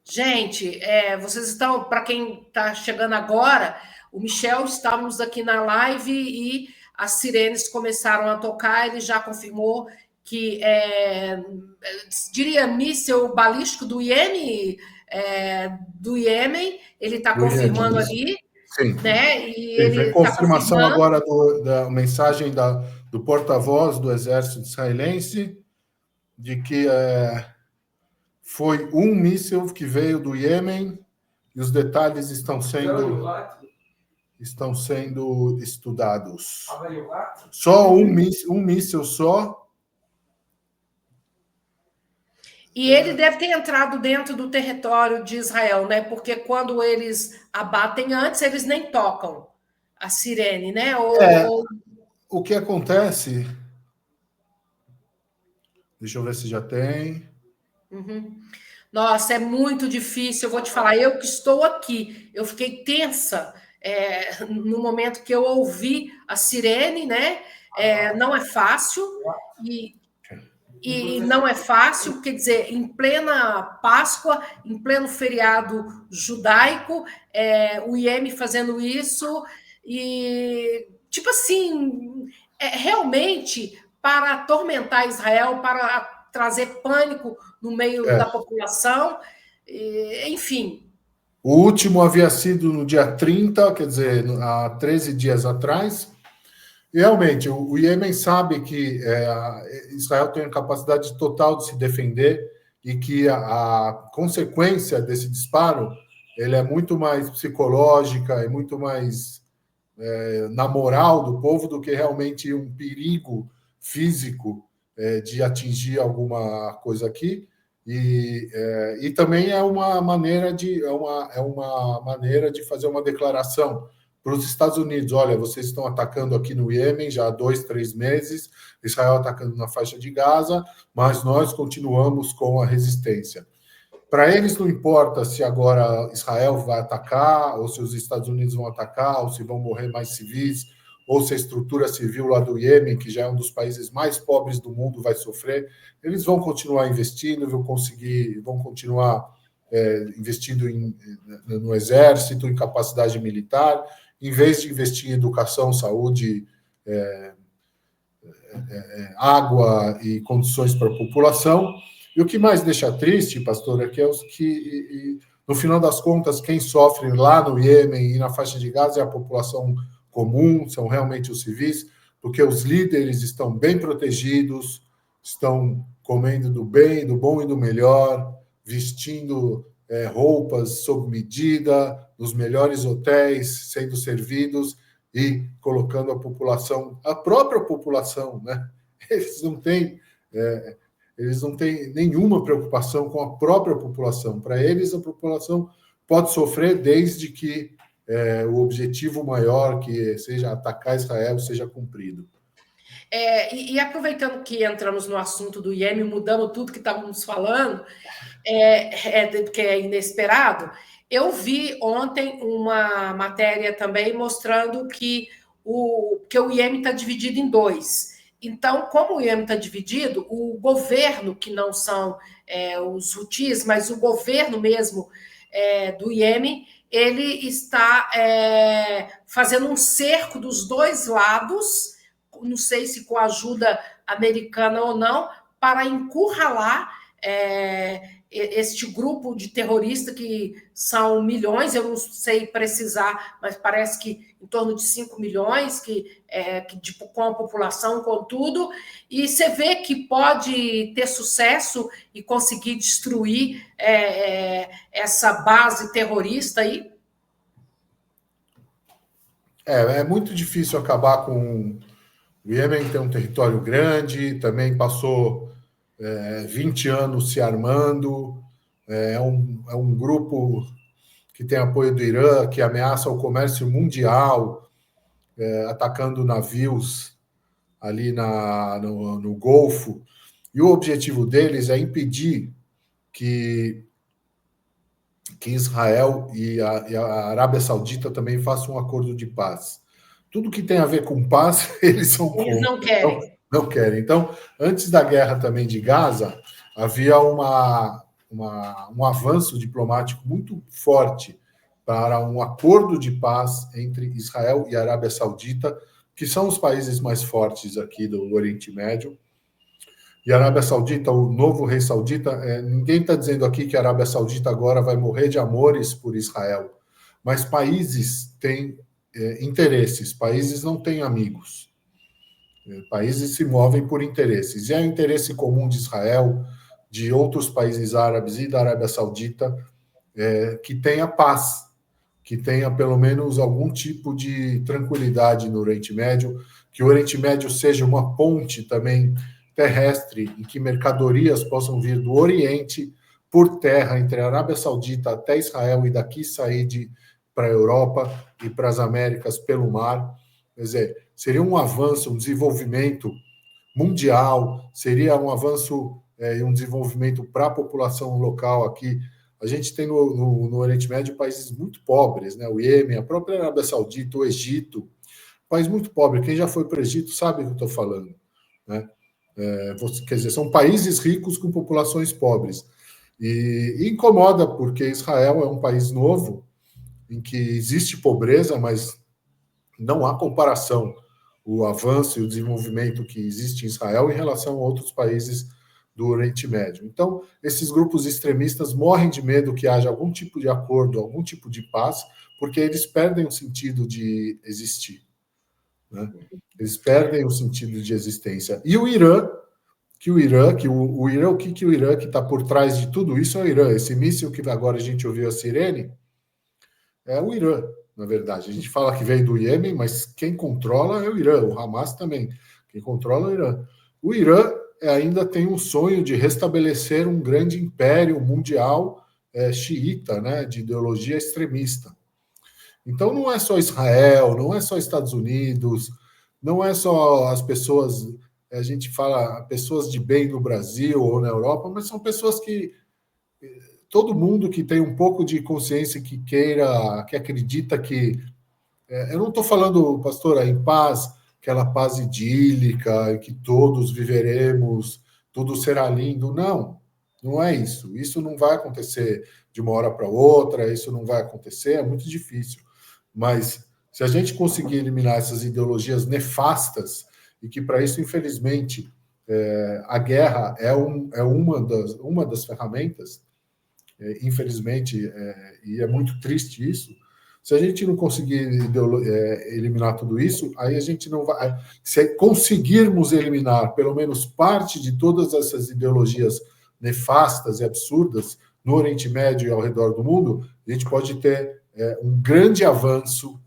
Gente, vocês estão, para quem está chegando agora, o Michel, estávamos aqui na live e as sirenes começaram a tocar, ele já confirmou que diria míssil balístico do Iêmen, ele está confirmando ali. Sim. Né? E ele confirmação agora da mensagem do porta-voz do exército israelense de que foi um míssil que veio do Iêmen e os detalhes estão sendo estudados. Só um míssil só. E ele deve ter entrado dentro do território de Israel, né? Porque quando eles abatem antes, eles nem tocam a sirene, né? O que acontece... Deixa eu ver se já tem. Nossa, é muito difícil, eu vou te falar. Eu que estou aqui, eu fiquei tensa no momento que eu ouvi a sirene, né? Não é fácil e não é fácil, quer dizer, em plena Páscoa, em pleno feriado judaico, o Iêmen fazendo isso e, tipo assim, realmente para atormentar Israel, para trazer pânico no meio da população, enfim. O último havia sido no dia 30, quer dizer, há 13 dias atrás. E, realmente, o Iêmen sabe que Israel tem a capacidade total de se defender e que a consequência desse disparo ele é muito mais psicológica, é muito mais na moral do povo do que realmente um perigo físico de atingir alguma coisa aqui. E também é uma maneira de fazer uma declaração para os Estados Unidos: olha, vocês estão atacando aqui no Iêmen já há 2, 3 meses, Israel atacando na faixa de Gaza, mas nós continuamos com a resistência. Para eles não importa se agora Israel vai atacar, ou se os Estados Unidos vão atacar, ou se vão morrer mais civis, ou se a estrutura civil lá do Iêmen, que já é um dos países mais pobres do mundo, vai sofrer. Eles vão continuar investindo, vão continuar investindo no exército, em capacidade militar, em vez de investir em educação, saúde, água e condições para a população. E o que mais deixa triste, pastor, é que no final das contas, quem sofre lá no Iêmen e na faixa de Gaza é a população comum, são realmente os civis, porque os líderes estão bem protegidos, estão comendo do bem, do bom e do melhor, vestindo roupas sob medida, nos melhores hotéis, sendo servidos e colocando a população, a própria população, né? Eles não têm nenhuma preocupação com a própria população. Para eles, a população pode sofrer desde que o objetivo maior, que seja atacar Israel, seja cumprido. E aproveitando que entramos no assunto do Iêmen, mudamos tudo que estávamos falando, porque é inesperado, eu vi ontem uma matéria também mostrando que o Iêmen está dividido em dois. Então, como o Iêmen está dividido, o governo, que não são os hutis, mas o governo mesmo do Iêmen, ele está fazendo um cerco dos dois lados, não sei se com a ajuda americana ou não, para encurralar este grupo de terroristas, que são milhões, eu não sei precisar, mas parece que em torno de 5 milhões, tipo, com a população, com tudo, e você vê que pode ter sucesso e conseguir destruir essa base terrorista aí? É muito difícil acabar com... O Iêmen tem um território grande, também passou 20 anos se armando, é um grupo que tem apoio do Irã, que ameaça o comércio mundial, atacando navios ali no Golfo, e o objetivo deles é impedir que Israel e a Arábia Saudita também façam um acordo de paz. Tudo que tem a ver com paz, eles são contra. Eles não querem. Não querem. Então, antes da guerra também de Gaza, havia um avanço diplomático muito forte para um acordo de paz entre Israel e a Arábia Saudita, que são os países mais fortes aqui do Oriente Médio. E a Arábia Saudita, o novo rei saudita, ninguém está dizendo aqui que a Arábia Saudita agora vai morrer de amores por Israel, mas países têm interesses, países não têm amigos. Países se movem por interesses. E é o interesse comum de Israel, de outros países árabes e da Arábia Saudita, que tenha paz, que tenha pelo menos algum tipo de tranquilidade no Oriente Médio, que o Oriente Médio seja uma ponte também terrestre, em que mercadorias possam vir do Oriente por terra, entre a Arábia Saudita até Israel, e daqui sair para a Europa e para as Américas pelo mar. Quer dizer, seria um avanço, um desenvolvimento mundial, seria um avanço e um desenvolvimento para a população local aqui. A gente tem no Oriente Médio países muito pobres, né? O Iêmen, a própria Arábia Saudita, o Egito, país muito pobre. Quem já foi para o Egito sabe o que eu estou falando, né? Quer dizer, são países ricos com populações pobres. E incomoda, porque Israel é um país novo, em que existe pobreza, mas não há comparação o avanço e o desenvolvimento que existe em Israel em relação a outros países do Oriente Médio. Então, esses grupos extremistas morrem de medo que haja algum tipo de acordo, algum tipo de paz, porque eles perdem o sentido de existir, né? Eles perdem o sentido de existência. E o Irã, o que o Irã que está por trás de tudo isso é o Irã. Esse míssil que agora a gente ouviu a sirene é o Irã. na verdade. A gente fala que veio do Iêmen, mas quem controla é o Irã, o Hamas também. Quem controla é o Irã. O Irã ainda tem um sonho de restabelecer um grande império mundial xiita, né, de ideologia extremista. Então não é só Israel, não é só Estados Unidos, não é só as pessoas, a gente fala pessoas de bem no Brasil ou na Europa, mas são pessoas que todo mundo que tem um pouco de consciência, que queira, que acredita que eu não estou falando, pastora, em paz, aquela paz idílica, que todos viveremos, tudo será lindo. Não, não é isso. Isso não vai acontecer de uma hora para outra, isso não vai acontecer, é muito difícil. Mas se a gente conseguir eliminar essas ideologias nefastas, e que para isso, infelizmente, a guerra é uma das ferramentas, infelizmente, e é muito triste isso. Se a gente não conseguir eliminar tudo isso, aí a gente não vai. Se conseguirmos eliminar pelo menos parte de todas essas ideologias nefastas e absurdas no Oriente Médio e ao redor do mundo, a gente pode ter um grande avanço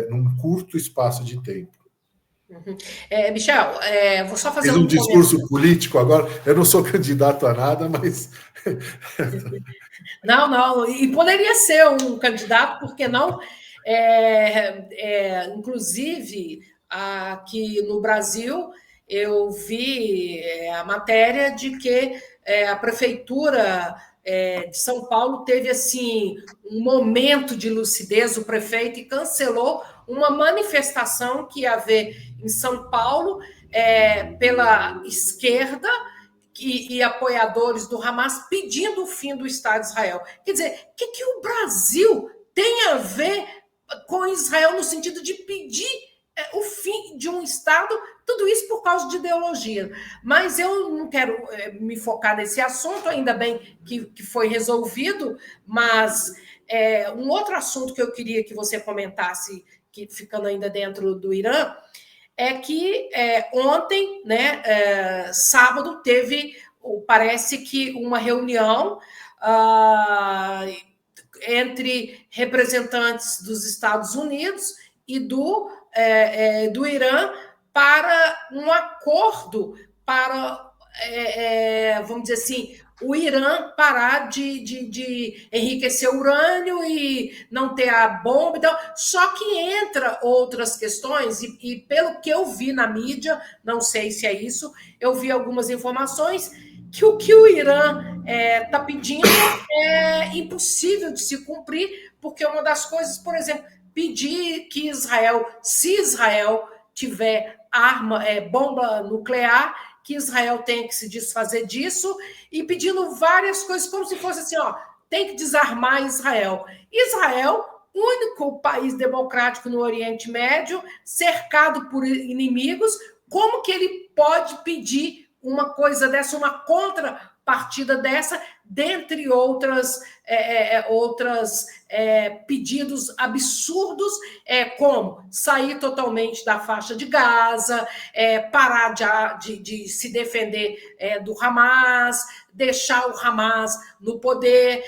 num curto espaço de tempo. Uhum. Michel, vou só fazer Fiz um discurso político agora. Eu não sou candidato a nada, mas. Não, e poderia ser um candidato, por que não? Inclusive, aqui no Brasil, eu vi a matéria de que a prefeitura de São Paulo teve assim um momento de lucidez, o prefeito, e cancelou uma manifestação que ia haver em São Paulo pela esquerda e apoiadores do Hamas pedindo o fim do Estado de Israel. Quer dizer, o que o Brasil tem a ver com Israel no sentido de pedir o fim de um Estado, tudo isso por causa de ideologia. Mas eu não quero me focar nesse assunto, ainda bem que foi resolvido, mas um outro assunto que eu queria que você comentasse, que ficando ainda dentro do Irã, é que ontem, né, sábado, teve, parece que uma reunião entre representantes dos Estados Unidos e do Irã para um acordo para, vamos dizer assim, o Irã parar de enriquecer urânio e não ter a bomba e tal. Só que entra outras questões, e pelo que eu vi na mídia, não sei se é isso, eu vi algumas informações que o Irã está pedindo é impossível de se cumprir, porque uma das coisas, por exemplo, pedir que Israel, se Israel tiver bomba nuclear, que Israel tem que se desfazer disso, e pedindo várias coisas, como se fosse assim, tem que desarmar Israel. Israel, único país democrático no Oriente Médio, cercado por inimigos, como que ele pode pedir uma coisa dessa, uma contrapartida dessa, dentre outras pedidos absurdos, como sair totalmente da faixa de Gaza, parar de se defender do Hamas, deixar o Hamas no poder,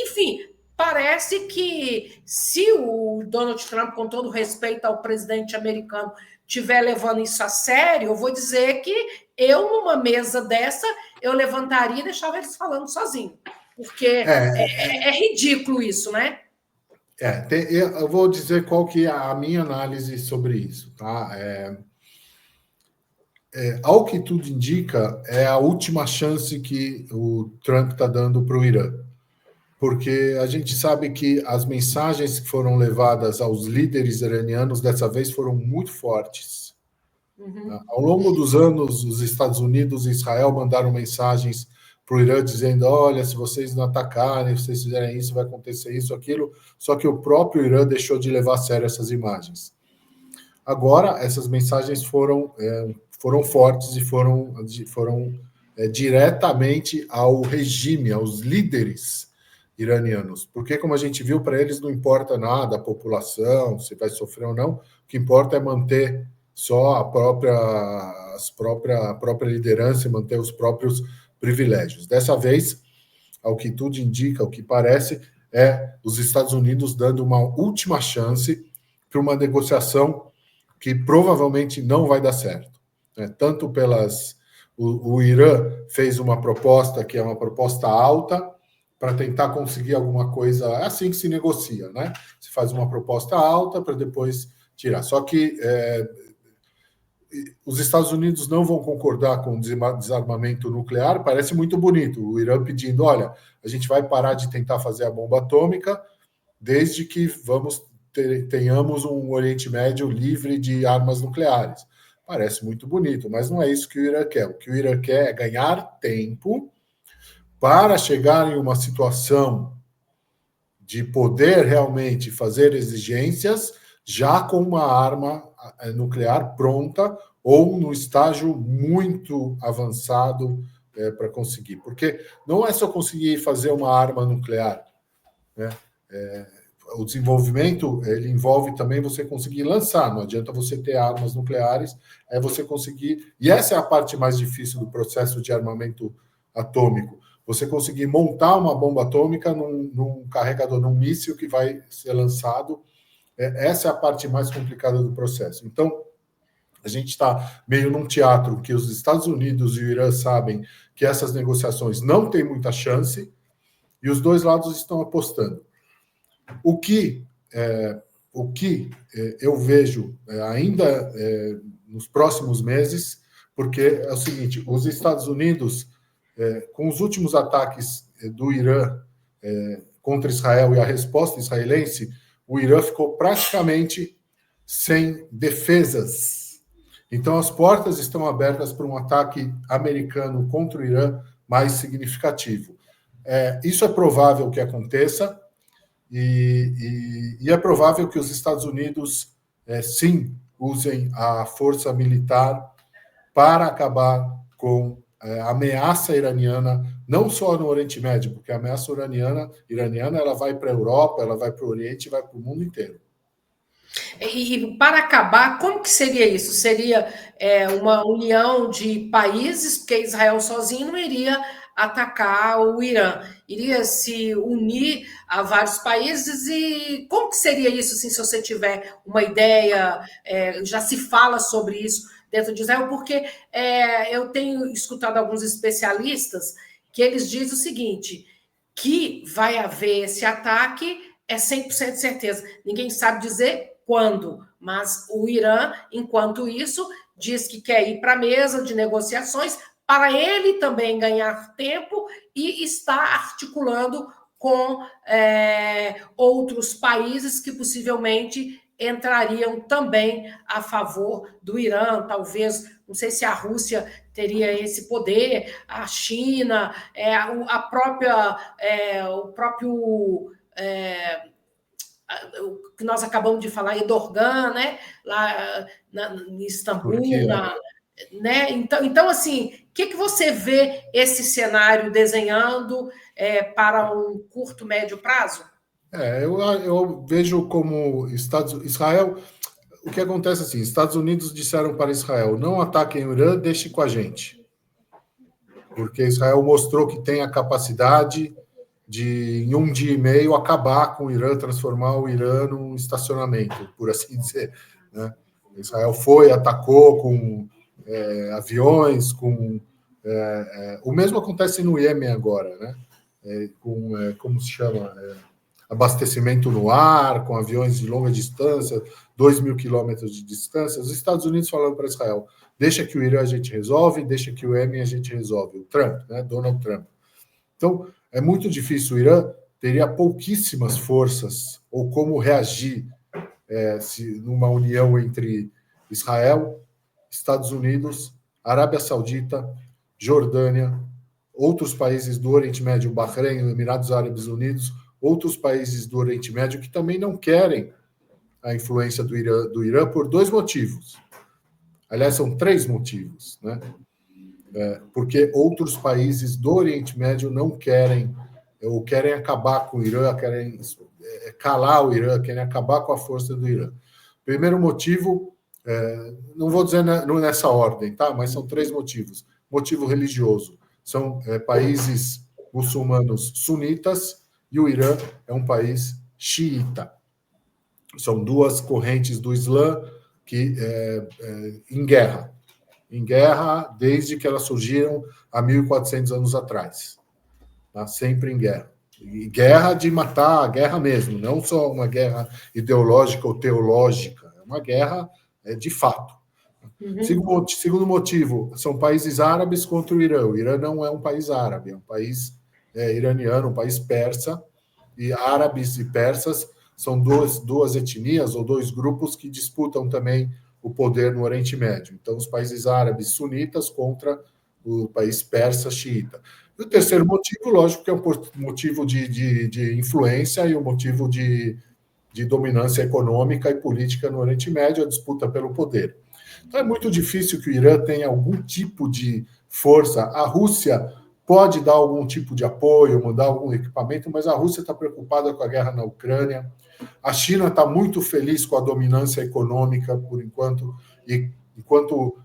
enfim. Parece que se o Donald Trump, com todo respeito ao presidente americano, estiver levando isso a sério, eu vou dizer que eu, numa mesa dessa, eu levantaria e deixava eles falando sozinho. Porque é ridículo isso, né? Eu vou dizer qual que é a minha análise sobre isso, tá? Ao que tudo indica, é a última chance que o Trump está dando para o Irã. Porque a gente sabe que as mensagens que foram levadas aos líderes iranianos dessa vez foram muito fortes. Uhum. Ao longo dos anos, os Estados Unidos e Israel mandaram mensagens para o Irã dizendo: olha, se vocês não atacarem, se vocês fizerem isso, vai acontecer isso, aquilo. Só que o próprio Irã deixou de levar a sério essas imagens. Agora, essas mensagens foram fortes e foram diretamente ao regime, aos líderes iranianos. Porque, como a gente viu, para eles não importa nada a população, se vai sofrer ou não, o que importa é manter só a própria liderança e manter os próprios privilégios. Dessa vez, ao que tudo indica, ao que parece, é os Estados Unidos dando uma última chance para uma negociação que provavelmente não vai dar certo. Tanto pelas... O Irã fez uma proposta que é uma proposta alta para tentar conseguir alguma coisa. É assim que se negocia, né? Se faz uma proposta alta para depois tirar. Só que os Estados Unidos não vão concordar com o desarmamento nuclear. Parece muito bonito. O Irã pedindo, olha, a gente vai parar de tentar fazer a bomba atômica desde que tenhamos um Oriente Médio livre de armas nucleares. Parece muito bonito, mas não é isso que o Irã quer. O que o Irã quer é ganhar tempo para chegar em uma situação de poder realmente fazer exigências já com uma arma nuclear pronta ou no estágio muito avançado para conseguir. Porque não é só conseguir fazer uma arma nuclear, né? O desenvolvimento ele envolve também você conseguir lançar. Não adianta você ter armas nucleares, é você conseguir. E essa é a parte mais difícil do processo de armamento atômico. Você conseguir montar uma bomba atômica num carregador, num míssil que vai ser lançado. Essa é a parte mais complicada do processo. Então, a gente está meio num teatro que os Estados Unidos e o Irã sabem que essas negociações não têm muita chance e os dois lados estão apostando. O que eu vejo ainda nos próximos meses, porque é o seguinte, os Estados Unidos, com os últimos ataques do Irã contra Israel e a resposta israelense, o Irã ficou praticamente sem defesas. Então, as portas estão abertas para um ataque americano contra o Irã mais significativo. Isso é provável que aconteça, e é provável que os Estados Unidos, sim, usem a força militar para acabar com a ameaça iraniana, não só no Oriente Médio, porque a ameaça iraniana ela vai para a Europa, ela vai para o Oriente, vai para o mundo inteiro. E para acabar, como que seria isso? Seria uma união de países, porque Israel sozinho não iria atacar o Irã, iria se unir a vários países. E como que seria isso, assim, se você tiver uma ideia? Já se fala sobre isso dentro de Israel, porque eu tenho escutado alguns especialistas que eles dizem o seguinte, que vai haver esse ataque, é 100% de certeza. Ninguém sabe dizer quando, mas o Irã, enquanto isso, diz que quer ir para a mesa de negociações para ele também ganhar tempo e está articulando com outros países que possivelmente entrariam também a favor do Irã, talvez, não sei se a Rússia teria esse poder, a China, o próprio o que nós acabamos de falar, Erdogan, né? Lá em Istambul, né? Então, assim, o que você vê esse cenário desenhando para um curto, médio prazo? Eu vejo como Israel. O que acontece assim, Estados Unidos disseram para Israel, não ataquem o Irã, deixe com a gente. Porque Israel mostrou que tem a capacidade de, em um dia e meio, acabar com o Irã, transformar o Irã num estacionamento, por assim dizer. Né? Israel atacou com aviões, o mesmo acontece no Iêmen agora, né? Como se chama? Abastecimento no ar, com aviões de longa distância, 2.000 quilômetros de distância. Os Estados Unidos falando para Israel, deixa que o Irã a gente resolve, deixa que o Iêmen a gente resolve. O Trump, né? Donald Trump. Então, é muito difícil. O Irã teria pouquíssimas forças ou como reagir numa união entre Israel, Estados Unidos, Arábia Saudita, Jordânia, outros países do Oriente Médio, Bahrein, Emirados Árabes Unidos, outros países do Oriente Médio que também não querem a influência do Irã por dois motivos. Aliás, são três motivos, né? Porque outros países do Oriente Médio não querem, ou querem acabar com o Irã, querem calar o Irã, querem acabar com a força do Irã. Primeiro motivo, não vou dizer nessa ordem, tá? Mas são três motivos. Motivo religioso. São países muçulmanos sunitas e o Irã é um país xiita. São duas correntes do Islã que em guerra desde que elas surgiram há 1.400 anos atrás, tá? Sempre em guerra. E guerra de matar, guerra mesmo, não só uma guerra ideológica ou teológica, é uma guerra de fato. Segundo motivo, são países árabes contra o Irã. O Irã não é um país árabe, é um país iraniano, um país persa, e árabes e persas são duas etnias ou dois grupos que disputam também o poder no Oriente Médio. Então, os países árabes sunitas contra o país persa xiita. E o terceiro motivo, lógico, que é um motivo de influência e um motivo de dominância econômica e política no Oriente Médio, a disputa pelo poder. Então, é muito difícil que o Irã tenha algum tipo de força. A Rússia pode dar algum tipo de apoio, mandar algum equipamento, mas a Rússia está preocupada com a guerra na Ucrânia. A China está muito feliz com a dominância econômica, por enquanto, e enquanto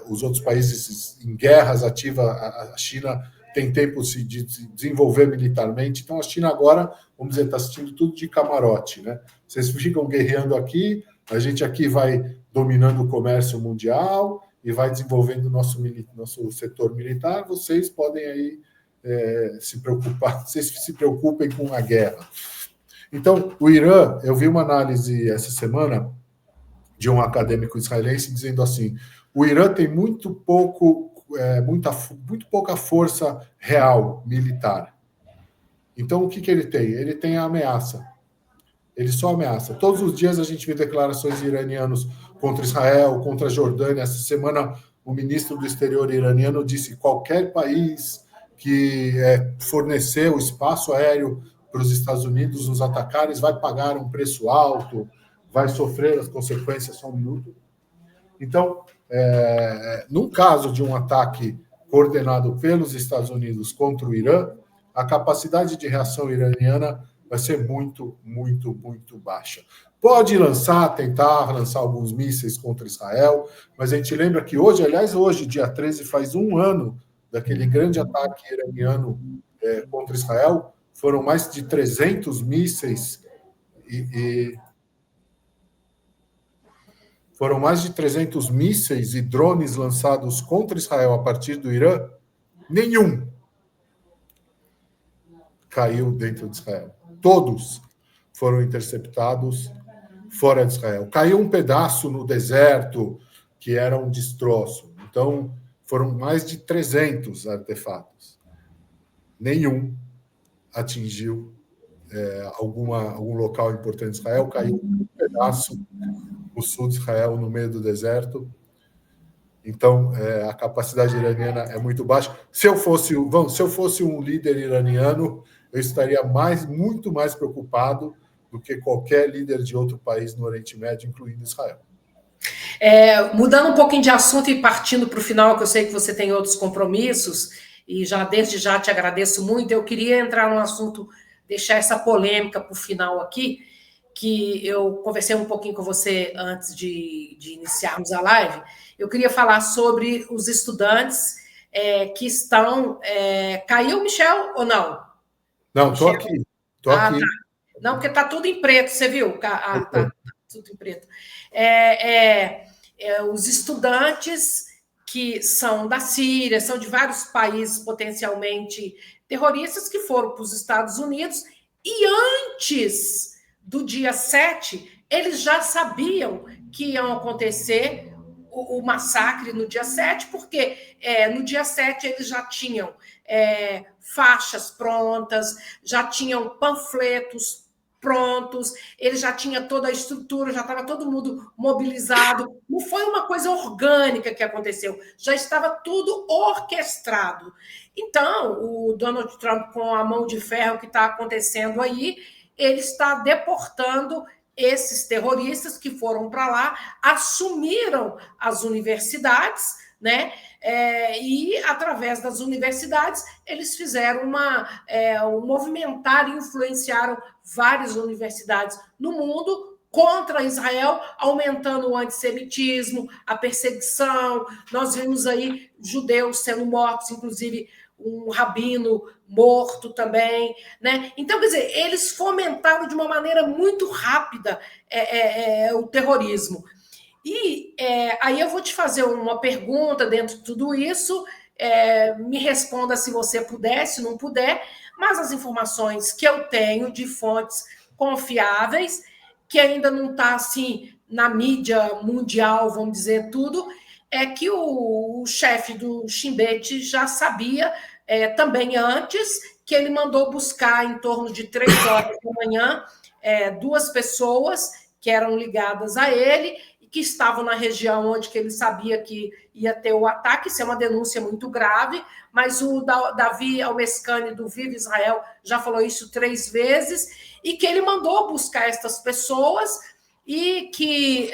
os outros países em guerras ativas, a China tem tempo de se desenvolver militarmente. Então, a China agora, vamos dizer, está assistindo tudo de camarote, né? Vocês ficam guerreando aqui, a gente aqui vai dominando o comércio mundial e vai desenvolvendo nosso setor militar, vocês podem aí se preocupar, vocês se preocupem com a guerra. Então, o Irã, eu vi uma análise essa semana de um acadêmico israelense dizendo assim, o Irã tem muito pouca força real militar. Então, o que ele tem? Ele tem a ameaça. Ele só ameaça. Todos os dias a gente vê declarações de iranianos contra Israel, contra a Jordânia. Essa semana, o ministro do exterior iraniano disse que qualquer país que fornecer o espaço aéreo para os Estados Unidos nos atacarem vai pagar um preço alto, vai sofrer as consequências. Só um minuto. Então, num caso de um ataque coordenado pelos Estados Unidos contra o Irã, a capacidade de reação iraniana vai ser muito, muito, muito baixa. Pode tentar lançar alguns mísseis contra Israel, mas a gente lembra que hoje, dia 13, faz um ano daquele grande ataque iraniano contra Israel, foram mais de 300 mísseis foram mais de 300 mísseis e drones lançados contra Israel a partir do Irã, nenhum caiu dentro de Israel. Todos foram interceptados fora de Israel. Caiu um pedaço no deserto, que era um destroço. Então, foram mais de 300 artefatos. Nenhum atingiu algum local importante de Israel. Caiu um pedaço no sul de Israel, no meio do deserto. Então, a capacidade iraniana é muito baixa. Se eu fosse um líder iraniano, eu estaria muito mais preocupado do que qualquer líder de outro país no Oriente Médio, incluindo Israel. Mudando um pouquinho de assunto e partindo para o final, que eu sei que você tem outros compromissos, e desde já te agradeço muito, eu queria entrar num assunto, deixar essa polêmica para o final aqui, que eu conversei um pouquinho com você antes de iniciarmos a live. Eu queria falar sobre os estudantes que estão... Caiu, Michel, ou não? Não, estou aqui. Tá. Não, porque está tudo em preto, você viu? Tá tudo em preto. Os estudantes que são da Síria, são de vários países potencialmente terroristas que foram para os Estados Unidos e antes do dia 7, eles já sabiam que iam acontecer o massacre no dia 7, porque no dia 7 eles já tinham faixas prontas, já tinham panfletos prontos, ele já tinha toda a estrutura, já estava todo mundo mobilizado. Não foi uma coisa orgânica que aconteceu, já estava tudo orquestrado. Então, o Donald Trump, com a mão de ferro que está acontecendo aí, ele está deportando esses terroristas que foram para lá, assumiram as universidades, né? E, através das universidades, eles fizeram movimentar e influenciaram várias universidades no mundo contra Israel, aumentando o antissemitismo, a perseguição. Nós vimos aí judeus sendo mortos, inclusive um rabino morto também, né? Então, quer dizer, eles fomentaram de uma maneira muito rápida o terrorismo. E aí eu vou te fazer uma pergunta dentro de tudo isso, me responda se você puder, se não puder, mas as informações que eu tenho de fontes confiáveis, que ainda não está assim na mídia mundial, vamos dizer tudo, é que o chefe do Chimbete já sabia também antes que ele mandou buscar em torno de 3 horas da manhã 2 pessoas que eram ligadas a ele e que estavam na região onde que ele sabia que ia ter o ataque. Isso é uma denúncia muito grave, mas o Davi Almescani, do Viva Israel, já falou isso 3 vezes, e que ele mandou buscar essas pessoas e que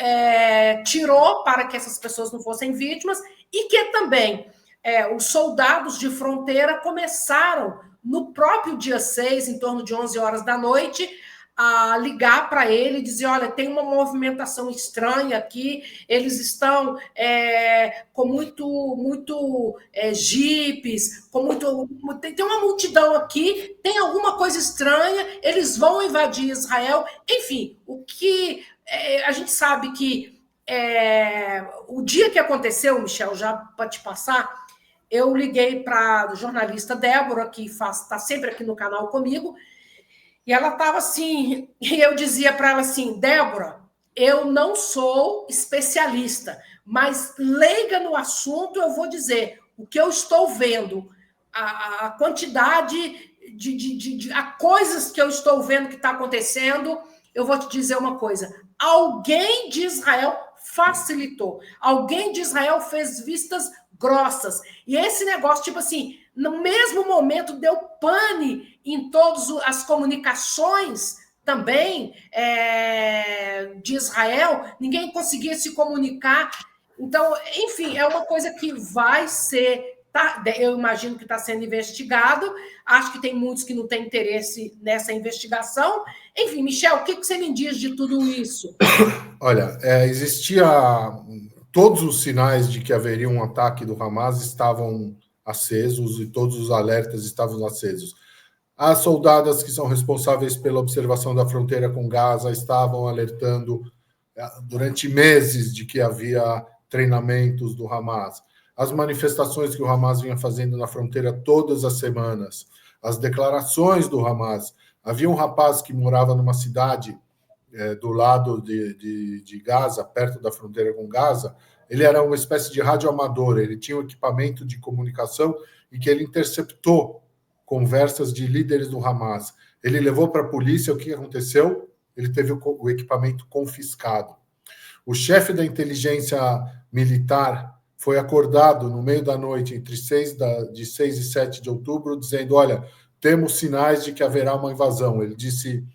tirou para que essas pessoas não fossem vítimas, e que também os soldados de fronteira começaram, no próprio dia 6, em torno de 11 horas da noite, a ligar para ele e dizer, olha, tem uma movimentação estranha aqui, eles estão com muito jipes, com tem uma multidão aqui, tem alguma coisa estranha, eles vão invadir Israel. Enfim, o que a gente sabe que o dia que aconteceu, Michel, já para te passar, eu liguei para a jornalista Débora, que está sempre aqui no canal comigo, e ela estava assim, e eu dizia para ela assim, Débora, eu não sou especialista, mas leiga no assunto, eu vou dizer o que eu estou vendo, a quantidade de coisas que eu estou vendo que está acontecendo. Eu vou te dizer uma coisa, alguém de Israel facilitou, alguém de Israel fez vistas grossas, e esse negócio, tipo assim, no mesmo momento deu pane em todas as comunicações também de Israel, ninguém conseguia se comunicar. Então, enfim, é uma coisa que vai ser, eu imagino que está sendo investigado, acho que tem muitos que não têm interesse nessa investigação. Enfim, Michel, o que você me diz de tudo isso? Olha, existia todos os sinais de que haveria um ataque do Hamas estavam acesos e todos os alertas estavam acesos. As soldadas que são responsáveis pela observação da fronteira com Gaza estavam alertando durante meses de que havia treinamentos do Hamas. As manifestações que o Hamas vinha fazendo na fronteira todas as semanas, as declarações do Hamas. Havia um rapaz que morava numa cidade do lado de Gaza, perto da fronteira com Gaza. Ele era uma espécie de radioamador, ele tinha um equipamento de comunicação e que ele interceptou conversas de líderes do Hamas. Ele levou para a polícia, o que aconteceu? Ele teve o equipamento confiscado. O chefe da inteligência militar foi acordado no meio da noite, entre 6 e 7 de outubro, dizendo, olha, temos sinais de que haverá uma invasão. Ele disse,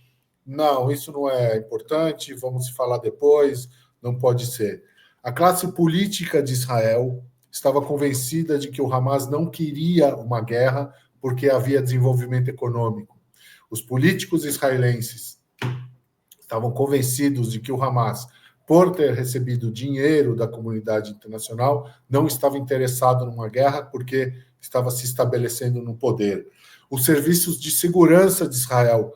não, isso não é importante, vamos falar depois, não pode ser. A classe política de Israel estava convencida de que o Hamas não queria uma guerra porque havia desenvolvimento econômico. Os políticos israelenses estavam convencidos de que o Hamas, por ter recebido dinheiro da comunidade internacional, não estava interessado numa guerra porque estava se estabelecendo no poder. Os serviços de segurança de Israel,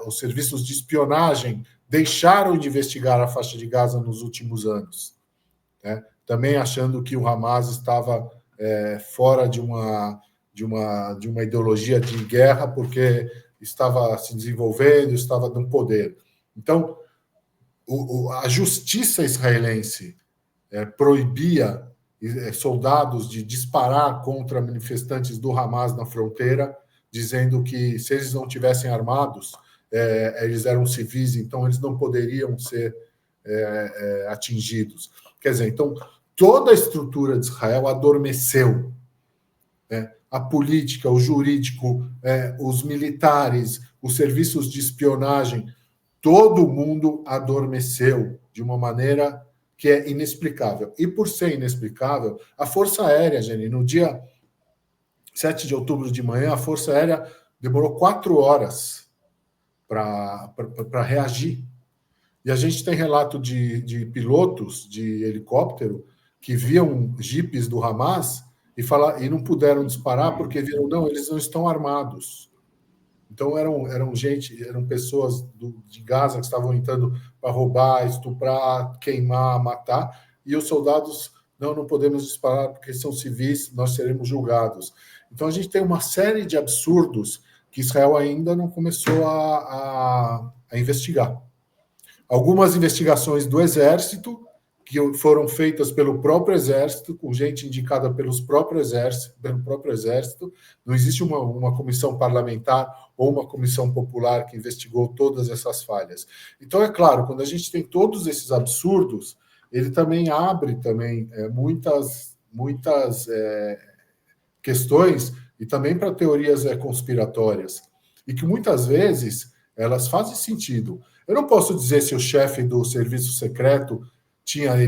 os serviços de espionagem, deixaram de investigar a faixa de Gaza nos últimos anos, né? Também achando que o Hamas estava fora de uma ideologia de guerra, porque estava se desenvolvendo, estava no poder. Então, a justiça israelense proibia soldados de disparar contra manifestantes do Hamas na fronteira, dizendo que se eles não tivessem armados, eles eram civis, então eles não poderiam ser atingidos. Quer dizer, então, toda a estrutura de Israel adormeceu, né? A política, o jurídico, os militares, os serviços de espionagem, todo mundo adormeceu de uma maneira que é inexplicável. E por ser inexplicável, a Força Aérea, Jenny, no dia 7 de outubro de manhã, a Força Aérea demorou 4 horas para reagir. E a gente tem relato de pilotos de helicóptero que viam jipes do Hamas e não puderam disparar porque viram, não, eles não estão armados. Então eram pessoas de Gaza que estavam entrando para roubar, estuprar, queimar, matar, e os soldados, não podemos disparar porque são civis, nós seremos julgados. Então a gente tem uma série de absurdos que Israel ainda não começou a investigar. Algumas investigações do Exército, que foram feitas pelo próprio Exército, com gente indicada pelo próprio Exército. Não existe uma comissão parlamentar ou uma comissão popular que investigou todas essas falhas. Então, é claro, quando a gente tem todos esses absurdos, ele também abre muitas questões e também para teorias conspiratórias, e que muitas vezes elas fazem sentido. Eu não posso dizer se o chefe do serviço secreto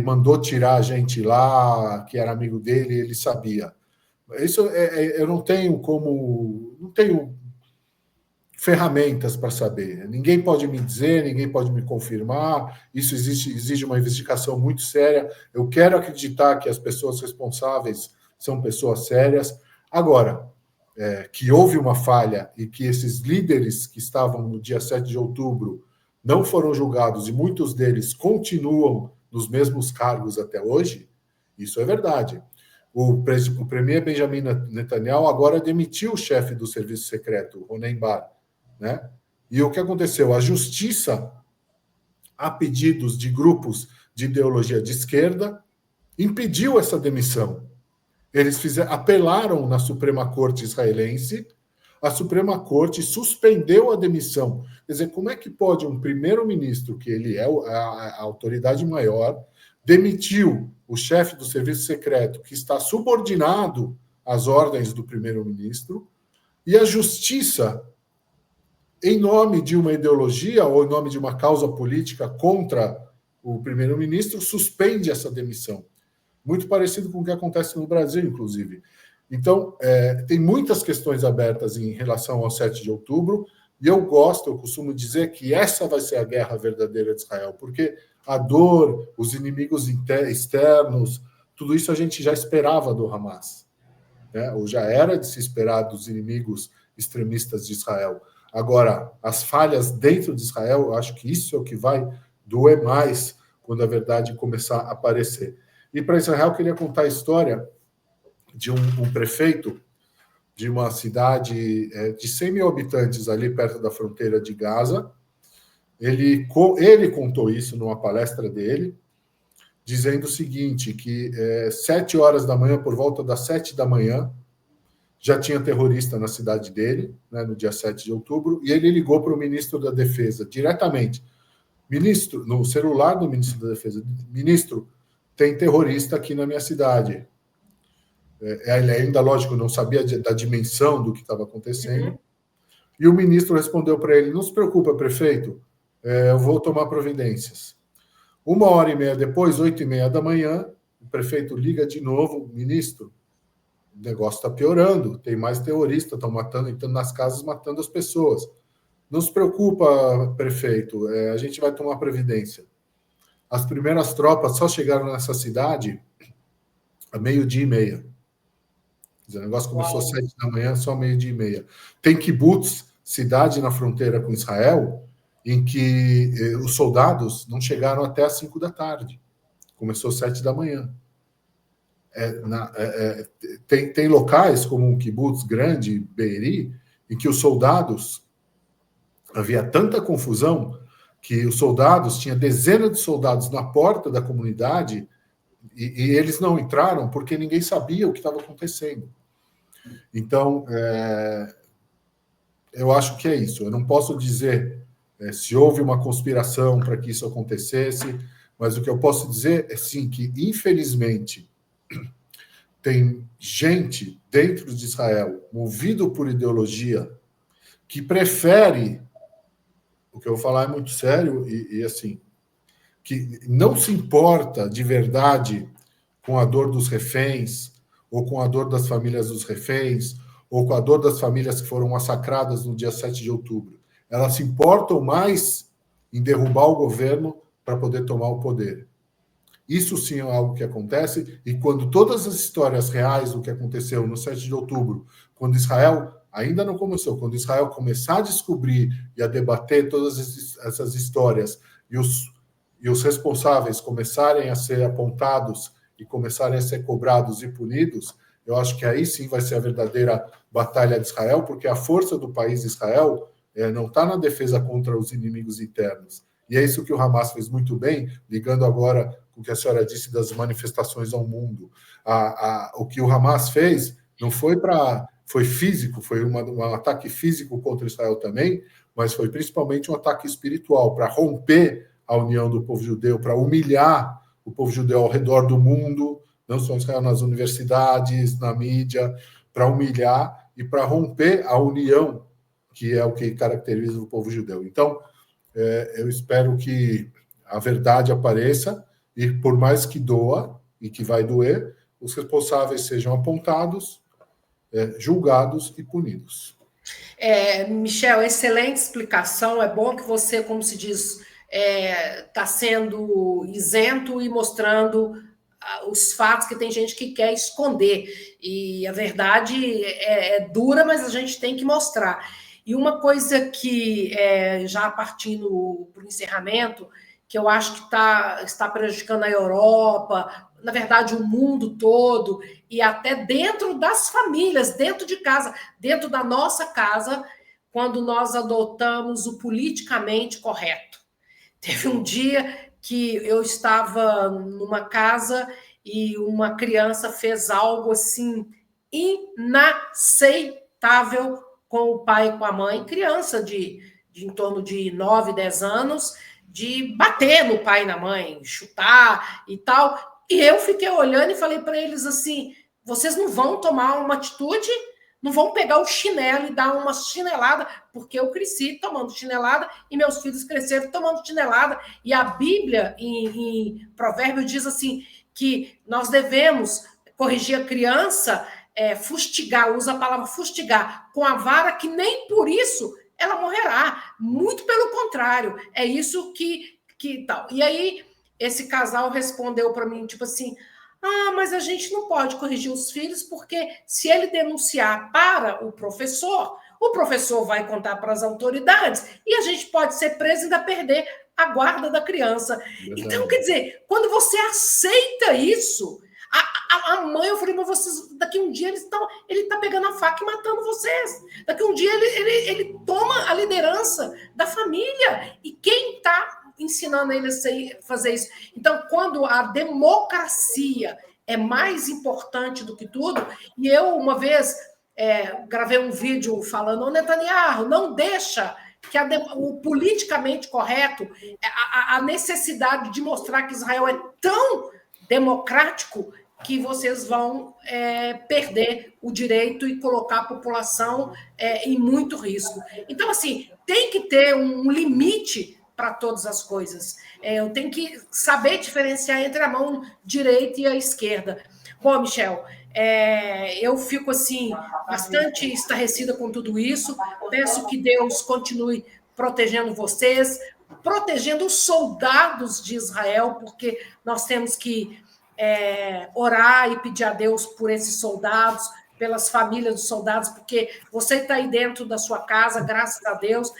mandou tirar a gente lá, que era amigo dele, ele sabia. Isso eu não tenho ferramentas para saber. Ninguém pode me dizer, ninguém pode me confirmar. Isso exige uma investigação muito séria. Eu quero acreditar que as pessoas responsáveis são pessoas sérias. Agora, que houve uma falha e que esses líderes que estavam no dia 7 de outubro não foram julgados e muitos deles continuam nos mesmos cargos até hoje, isso é verdade. O premier Benjamin Netanyahu agora demitiu o chefe do serviço secreto, Ronen Bar, né? E o que aconteceu? A justiça, a pedidos de grupos de ideologia de esquerda, impediu essa demissão. Eles apelaram na Suprema Corte israelense, a Suprema Corte suspendeu a demissão. Quer dizer, como é que pode um primeiro-ministro, que ele é a autoridade maior, demitiu o chefe do serviço secreto, que está subordinado às ordens do primeiro-ministro, e a justiça, em nome de uma ideologia ou em nome de uma causa política contra o primeiro-ministro, suspende essa demissão. Muito parecido com o que acontece no Brasil, inclusive. Então, tem muitas questões abertas em relação ao 7 de outubro, e eu costumo dizer que essa vai ser a guerra verdadeira de Israel, porque a dor, os inimigos externos, tudo isso a gente já esperava do Hamas, né? Ou já era de se esperar dos inimigos extremistas de Israel. Agora, as falhas dentro de Israel, eu acho que isso é o que vai doer mais quando a verdade começar a aparecer. E para Israel, eu queria contar a história de um prefeito de uma cidade de 100 mil habitantes ali perto da fronteira de Gaza. Ele contou isso numa palestra dele, dizendo o seguinte, que 7 horas da manhã, por volta das 7 da manhã, já tinha terrorista na cidade dele, né, no dia 7 de outubro, e ele ligou para o ministro da Defesa diretamente. Ministro, no celular do ministro da Defesa, ministro, tem terrorista aqui na minha cidade. Ele ainda, lógico, não sabia da dimensão do que estava acontecendo. Uhum. E o ministro respondeu para ele, não se preocupa, prefeito, eu vou tomar providências. 1h30 depois, 8h30 da manhã, o prefeito liga de novo, ministro, o negócio está piorando, tem mais terroristas, estão entrando nas casas, matando as pessoas. Não se preocupa, prefeito, a gente vai tomar providência. As primeiras tropas só chegaram nessa cidade a 12h30. O negócio começou às 7 da manhã, só 12h30. Tem kibbutz, cidade na fronteira com Israel, em que os soldados não chegaram até às 5 da tarde. Começou às 7 da manhã. Tem locais, como um kibbutz grande, Beeri, em que os soldados... Havia tanta confusão que os soldados, tinha dezenas de soldados na porta da comunidade e eles não entraram porque ninguém sabia o que estava acontecendo. Então, eu acho que é isso. Eu não posso dizer se houve uma conspiração para que isso acontecesse, mas o que eu posso dizer é, sim, que, infelizmente, tem gente dentro de Israel, movido por ideologia, que prefere... O que eu vou falar é muito sério e assim, que não se importa de verdade com a dor dos reféns, ou com a dor das famílias dos reféns, ou com a dor das famílias que foram massacradas no dia 7 de outubro. Elas se importam mais em derrubar o governo para poder tomar o poder. Isso sim é algo que acontece, e quando todas as histórias reais do que aconteceu no 7 de outubro, quando Israel ainda não começou, quando Israel começar a descobrir e a debater todas essas histórias e os responsáveis começarem a ser apontados e começarem a ser cobrados e punidos, eu acho que aí sim vai ser a verdadeira batalha de Israel, porque a força do país de Israel não está na defesa contra os inimigos internos. E é isso que o Hamas fez muito bem, ligando agora com o que a senhora disse das manifestações ao mundo. O que o Hamas fez não foi foi físico, foi um ataque físico contra Israel também, mas foi principalmente um ataque espiritual, para romper a união do povo judeu, para humilhar o povo judeu ao redor do mundo, não só em Israel, nas universidades, na mídia, para humilhar e para romper a união, que é o que caracteriza o povo judeu. Então, eu espero que a verdade apareça e, por mais que doa, e que vai doer, os responsáveis sejam apontados, julgados e punidos. Michel, excelente explicação. É bom que você, como se diz, está sendo isento e mostrando os fatos, que tem gente que quer esconder. E a verdade é dura, mas a gente tem que mostrar. E uma coisa que, já partindo para o encerramento, que eu acho que está prejudicando a Europa, na verdade, o mundo todo, e até dentro das famílias, dentro de casa, dentro da nossa casa, quando nós adotamos o politicamente correto. Teve um dia que eu estava numa casa e uma criança fez algo assim inaceitável com o pai e com a mãe, criança de em torno de 9, 10 anos, de bater no pai e na mãe, chutar e tal. E eu fiquei olhando e falei para eles assim: vocês não vão tomar uma atitude, não vão pegar o chinelo e dar uma chinelada, porque eu cresci tomando chinelada e meus filhos cresceram tomando chinelada. E a Bíblia, em Provérbios, diz assim, que nós devemos corrigir a criança, fustigar, usa a palavra fustigar, com a vara, que nem por isso ela morrerá. Muito pelo contrário, é isso que tal. E aí, esse casal respondeu para mim, tipo assim: mas a gente não pode corrigir os filhos, porque se ele denunciar para o professor vai contar para as autoridades e a gente pode ser preso e ainda perder a guarda da criança. Verdade. Então, quer dizer, quando você aceita isso, a mãe, eu falei, mas vocês, daqui um dia ele está pegando a faca e matando vocês. Daqui um dia ele toma a liderança da família. E quem está ensinando ele a fazer isso? Então, quando a democracia é mais importante do que tudo, e eu, uma vez, gravei um vídeo falando: Netanyahu, não deixa que o politicamente correto, a necessidade de mostrar que Israel é tão democrático que vocês vão perder o direito e colocar a população em muito risco. Então, assim, tem que ter um limite para todas as coisas. Eu tenho que saber diferenciar entre a mão direita e a esquerda. Bom, Michel, eu fico assim bastante estarrecida com tudo isso. Peço que Deus continue protegendo vocês, protegendo os soldados de Israel, porque nós temos que orar e pedir a Deus por esses soldados, pelas famílias dos soldados, porque você está aí dentro da sua casa, graças a Deus,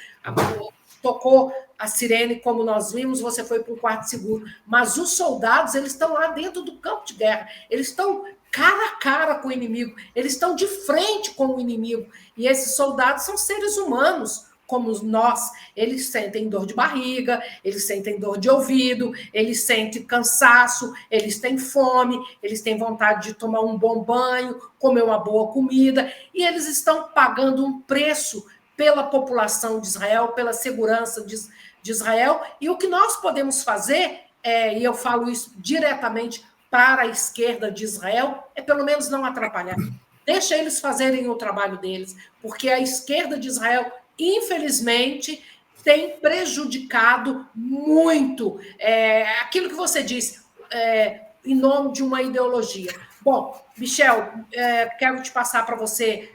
tocou a sirene, como nós vimos, você foi para um quarto seguro, mas os soldados, eles estão lá dentro do campo de guerra, eles estão cara a cara com o inimigo, eles estão de frente com o inimigo, e esses soldados são seres humanos, como nós. Eles sentem dor de barriga, eles sentem dor de ouvido, eles sentem cansaço, eles têm fome, eles têm vontade de tomar um bom banho, comer uma boa comida, e eles estão pagando um preço pela população de Israel, pela segurança de Israel, e o que nós podemos fazer, e eu falo isso diretamente para a esquerda de Israel, é pelo menos não atrapalhar. Deixa eles fazerem o trabalho deles, porque a esquerda de Israel, infelizmente, tem prejudicado muito aquilo que você disse, em nome de uma ideologia. Bom, Michel, quero te passar para você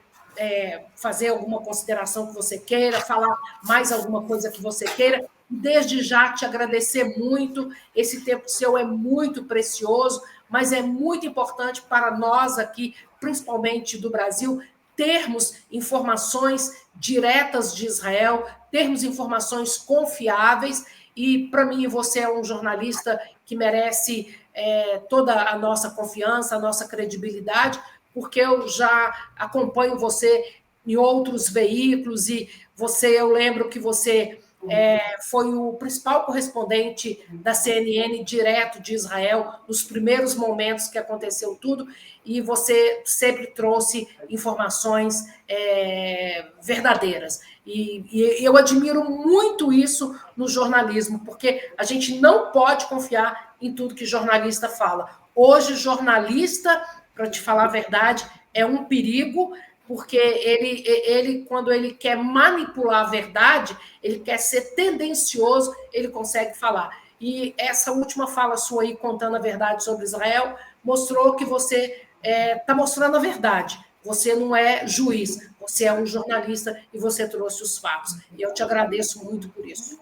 fazer alguma consideração que você queira, falar mais alguma coisa que você queira. Desde já te agradecer muito. Esse tempo seu é muito precioso, mas é muito importante para nós aqui, principalmente do Brasil, termos informações diretas de Israel, termos informações confiáveis. E, para mim, você é um jornalista que merece toda a nossa confiança, a nossa credibilidade, porque eu já acompanho você em outros veículos e eu lembro que você foi o principal correspondente da CNN direto de Israel nos primeiros momentos que aconteceu tudo, e você sempre trouxe informações verdadeiras. E eu admiro muito isso no jornalismo, porque a gente não pode confiar em tudo que jornalista fala. Hoje, jornalista, para te falar a verdade, é um perigo, porque ele, quando ele quer manipular a verdade, ele quer ser tendencioso, ele consegue falar. E essa última fala sua aí, contando a verdade sobre Israel, mostrou que você está mostrando a verdade. Você não é juiz, você é um jornalista e você trouxe os fatos. E eu te agradeço muito por isso.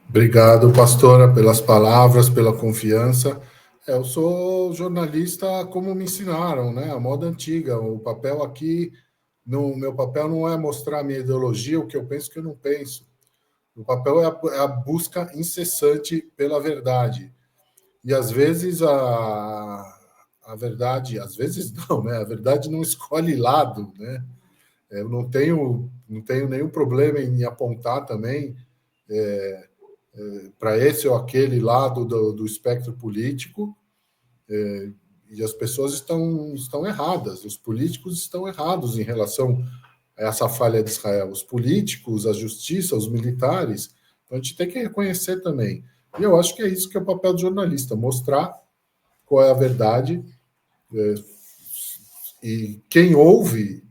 Obrigado, pastora, pelas palavras, pela confiança. Eu sou jornalista como me ensinaram, né? A moda antiga. O papel aqui, meu papel não é mostrar a minha ideologia, o que eu penso que eu não penso. O papel é a busca incessante pela verdade. E às vezes a verdade, às vezes não, né? A verdade não escolhe lado, né? Eu não tenho nenhum problema em apontar também para esse ou aquele lado do espectro político, e as pessoas estão erradas, os políticos estão errados em relação a essa falha de Israel, os políticos, a justiça, os militares. Então a gente tem que reconhecer também. E eu acho que é isso que é o papel do jornalista, mostrar qual é a verdade, e quem ouve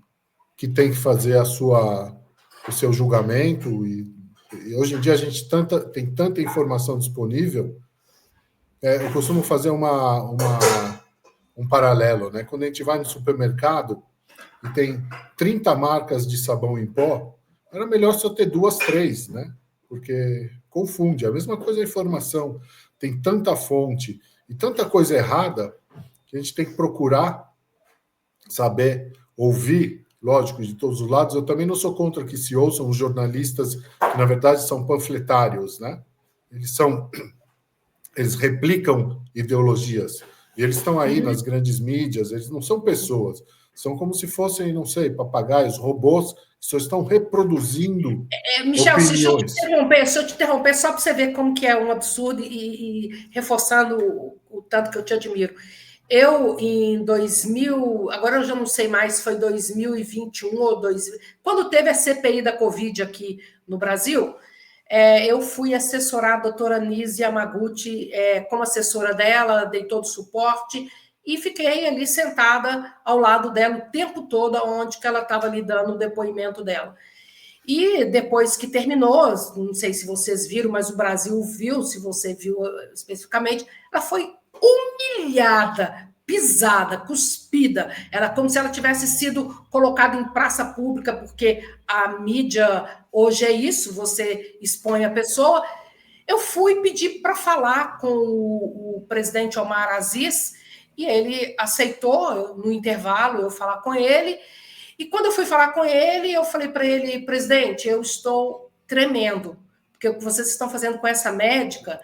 que tem que fazer o seu julgamento. E hoje em dia a gente tem tanta informação disponível. Eu costumo fazer um paralelo, né? Quando a gente vai no supermercado e tem 30 marcas de sabão em pó, era melhor só ter 2, 3, né? Porque confunde. A mesma coisa a informação. Tem tanta fonte e tanta coisa errada que a gente tem que procurar saber ouvir, lógico, de todos os lados. Eu também não sou contra que se ouçam os jornalistas, que na verdade são panfletários, né? Eles replicam ideologias. E eles estão aí nas grandes mídias, eles não são pessoas, são como se fossem, não sei, papagaios, robôs, que só estão reproduzindo Michel, opiniões. Deixa eu te interromper só para você ver como que é um absurdo e reforçando o tanto que eu te admiro. Eu, em 2000, agora eu já não sei mais se foi 2021 ou 2000, quando teve a CPI da Covid aqui no Brasil, eu fui assessorar a doutora Nise Yamaguchi como assessora dela, dei todo o suporte e fiquei ali sentada ao lado dela o tempo todo, onde que ela estava ali dando o depoimento dela. E depois que terminou, não sei se vocês viram, mas o Brasil viu, se você viu especificamente, ela foi humilhada, pisada, cuspida. Era como se ela tivesse sido colocada em praça pública, porque a mídia hoje é isso, você expõe a pessoa. Eu fui pedir para falar com o presidente Omar Aziz, e ele aceitou, no intervalo, eu falar com ele. E quando eu fui falar com ele, eu falei para ele, presidente, eu estou tremendo, porque o que vocês estão fazendo com essa médica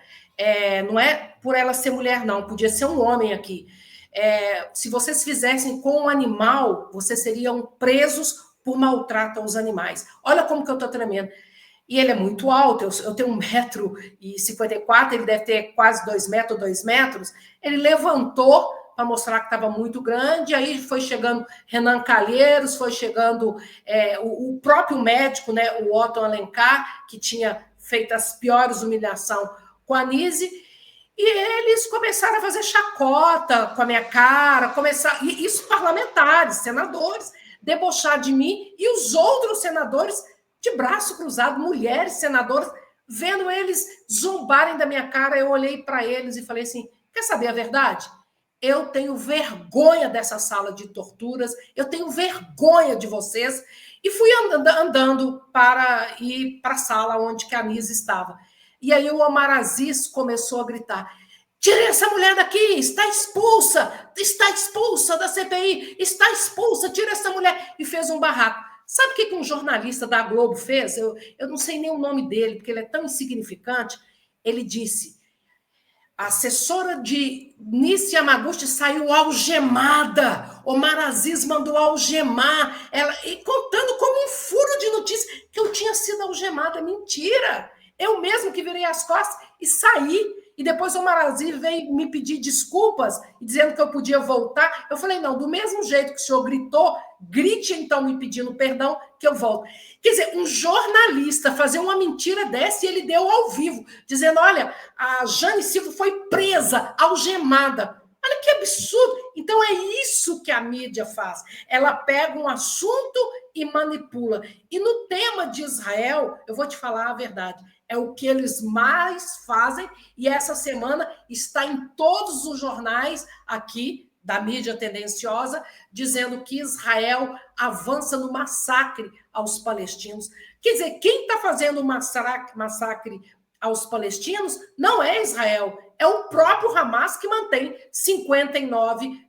não é por ela ser mulher, não, podia ser um homem aqui. Se vocês fizessem com um animal, vocês seriam presos por maltrato aos animais. Olha como que eu estou tremendo. E ele é muito alto, eu tenho 1,54 m, ele deve ter quase 2 metros, 2 metros. Ele levantou para mostrar que estava muito grande, aí foi chegando Renan Calheiros, foi chegando o próprio médico, né, o Otto Alencar, que tinha feito as piores humilhações com a Nise, e eles começaram a fazer chacota com a minha cara, e isso parlamentares, senadores, debochar de mim, e os outros senadores de braço cruzado, mulheres senadoras, vendo eles zombarem da minha cara, eu olhei para eles e falei assim, quer saber a verdade? eu tenho vergonha dessa sala de torturas, eu tenho vergonha de vocês, e fui andando para ir para a sala onde que a Anísia estava. E aí o Omar Aziz começou a gritar: tire essa mulher daqui, está expulsa da CPI, está expulsa, tira essa mulher. E fez um barraco. Sabe o que um jornalista da Globo fez? Eu não sei nem o nome dele, porque ele é tão insignificante. Ele disse: a assessora de Nícia Yamaguchi saiu algemada. Omar Aziz mandou algemar ela, e contando como um furo de notícia que eu tinha sido algemada. Mentira! Eu mesmo que virei as costas e saí. E depois o Omar Aziz veio me pedir desculpas, dizendo que eu podia voltar. Eu falei, não, do mesmo jeito que o senhor gritou, grite então me pedindo perdão, que eu volto. Quer dizer, um jornalista fazer uma mentira dessa, e ele deu ao vivo, dizendo, olha, a Jane Silva foi presa, algemada. Olha que absurdo. Então é isso que a mídia faz. Ela pega um assunto e manipula. E no tema de Israel, eu vou te falar a verdade, é o que eles mais fazem, e essa semana está em todos os jornais aqui da mídia tendenciosa, dizendo que Israel avança no massacre aos palestinos. Quer dizer, quem está fazendo o massacre aos palestinos não é Israel, é o próprio Hamas, que mantém 59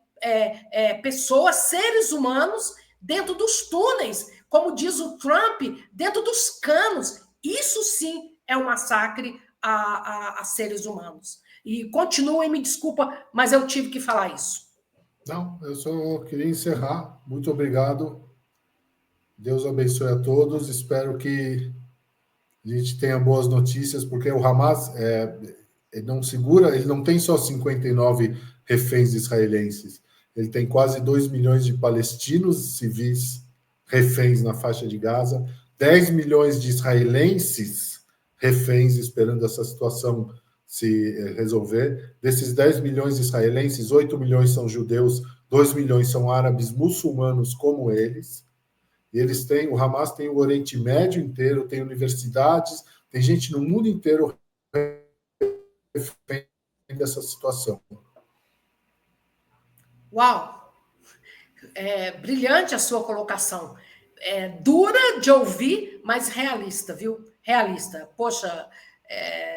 pessoas, seres humanos, dentro dos túneis, como diz o Trump, dentro dos canos. Isso sim é um massacre a seres humanos. E continuem, me desculpa, mas eu tive que falar isso. Não, eu só queria encerrar. Muito obrigado. Deus abençoe a todos. Espero que a gente tenha boas notícias, porque o Hamas ele não segura, ele não tem só 59 reféns israelenses. Ele tem quase 2 milhões de palestinos civis reféns na faixa de Gaza, 10 milhões de israelenses reféns esperando essa situação se resolver. Desses 10 milhões de israelenses, 8 milhões são judeus, 2 milhões são árabes muçulmanos como eles. E eles têm, o Hamas tem o Oriente Médio inteiro, tem universidades, tem gente no mundo inteiro refém dessa situação. Uau! Brilhante a sua colocação. Dura de ouvir, mas realista, viu? Realista. Poxa,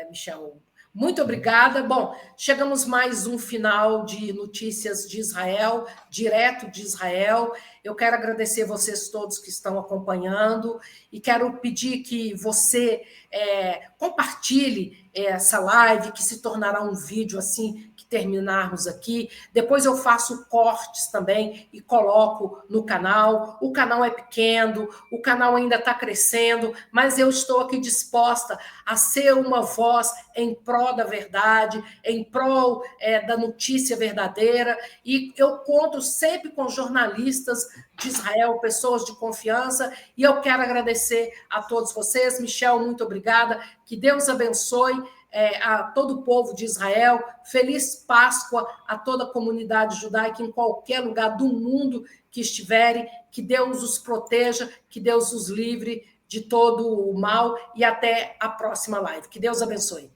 Michel, muito obrigada. Bom, chegamos mais um final de Notícias de Israel, direto de Israel. Eu quero agradecer vocês todos que estão acompanhando e quero pedir que você compartilhe essa live, que se tornará um vídeo assim que terminarmos aqui. Depois eu faço cortes também e coloco no canal. O canal é pequeno, o canal ainda está crescendo, mas eu estou aqui disposta a ser uma voz em prol da verdade, em prol da notícia verdadeira, e eu conto sempre com jornalistas de Israel, pessoas de confiança, e eu quero agradecer a todos vocês. Michel, muito obrigada, que Deus abençoe a todo o povo de Israel, feliz Páscoa a toda a comunidade judaica em qualquer lugar do mundo que estiverem, que Deus os proteja, que Deus os livre de todo o mal, e até a próxima live. Que Deus abençoe.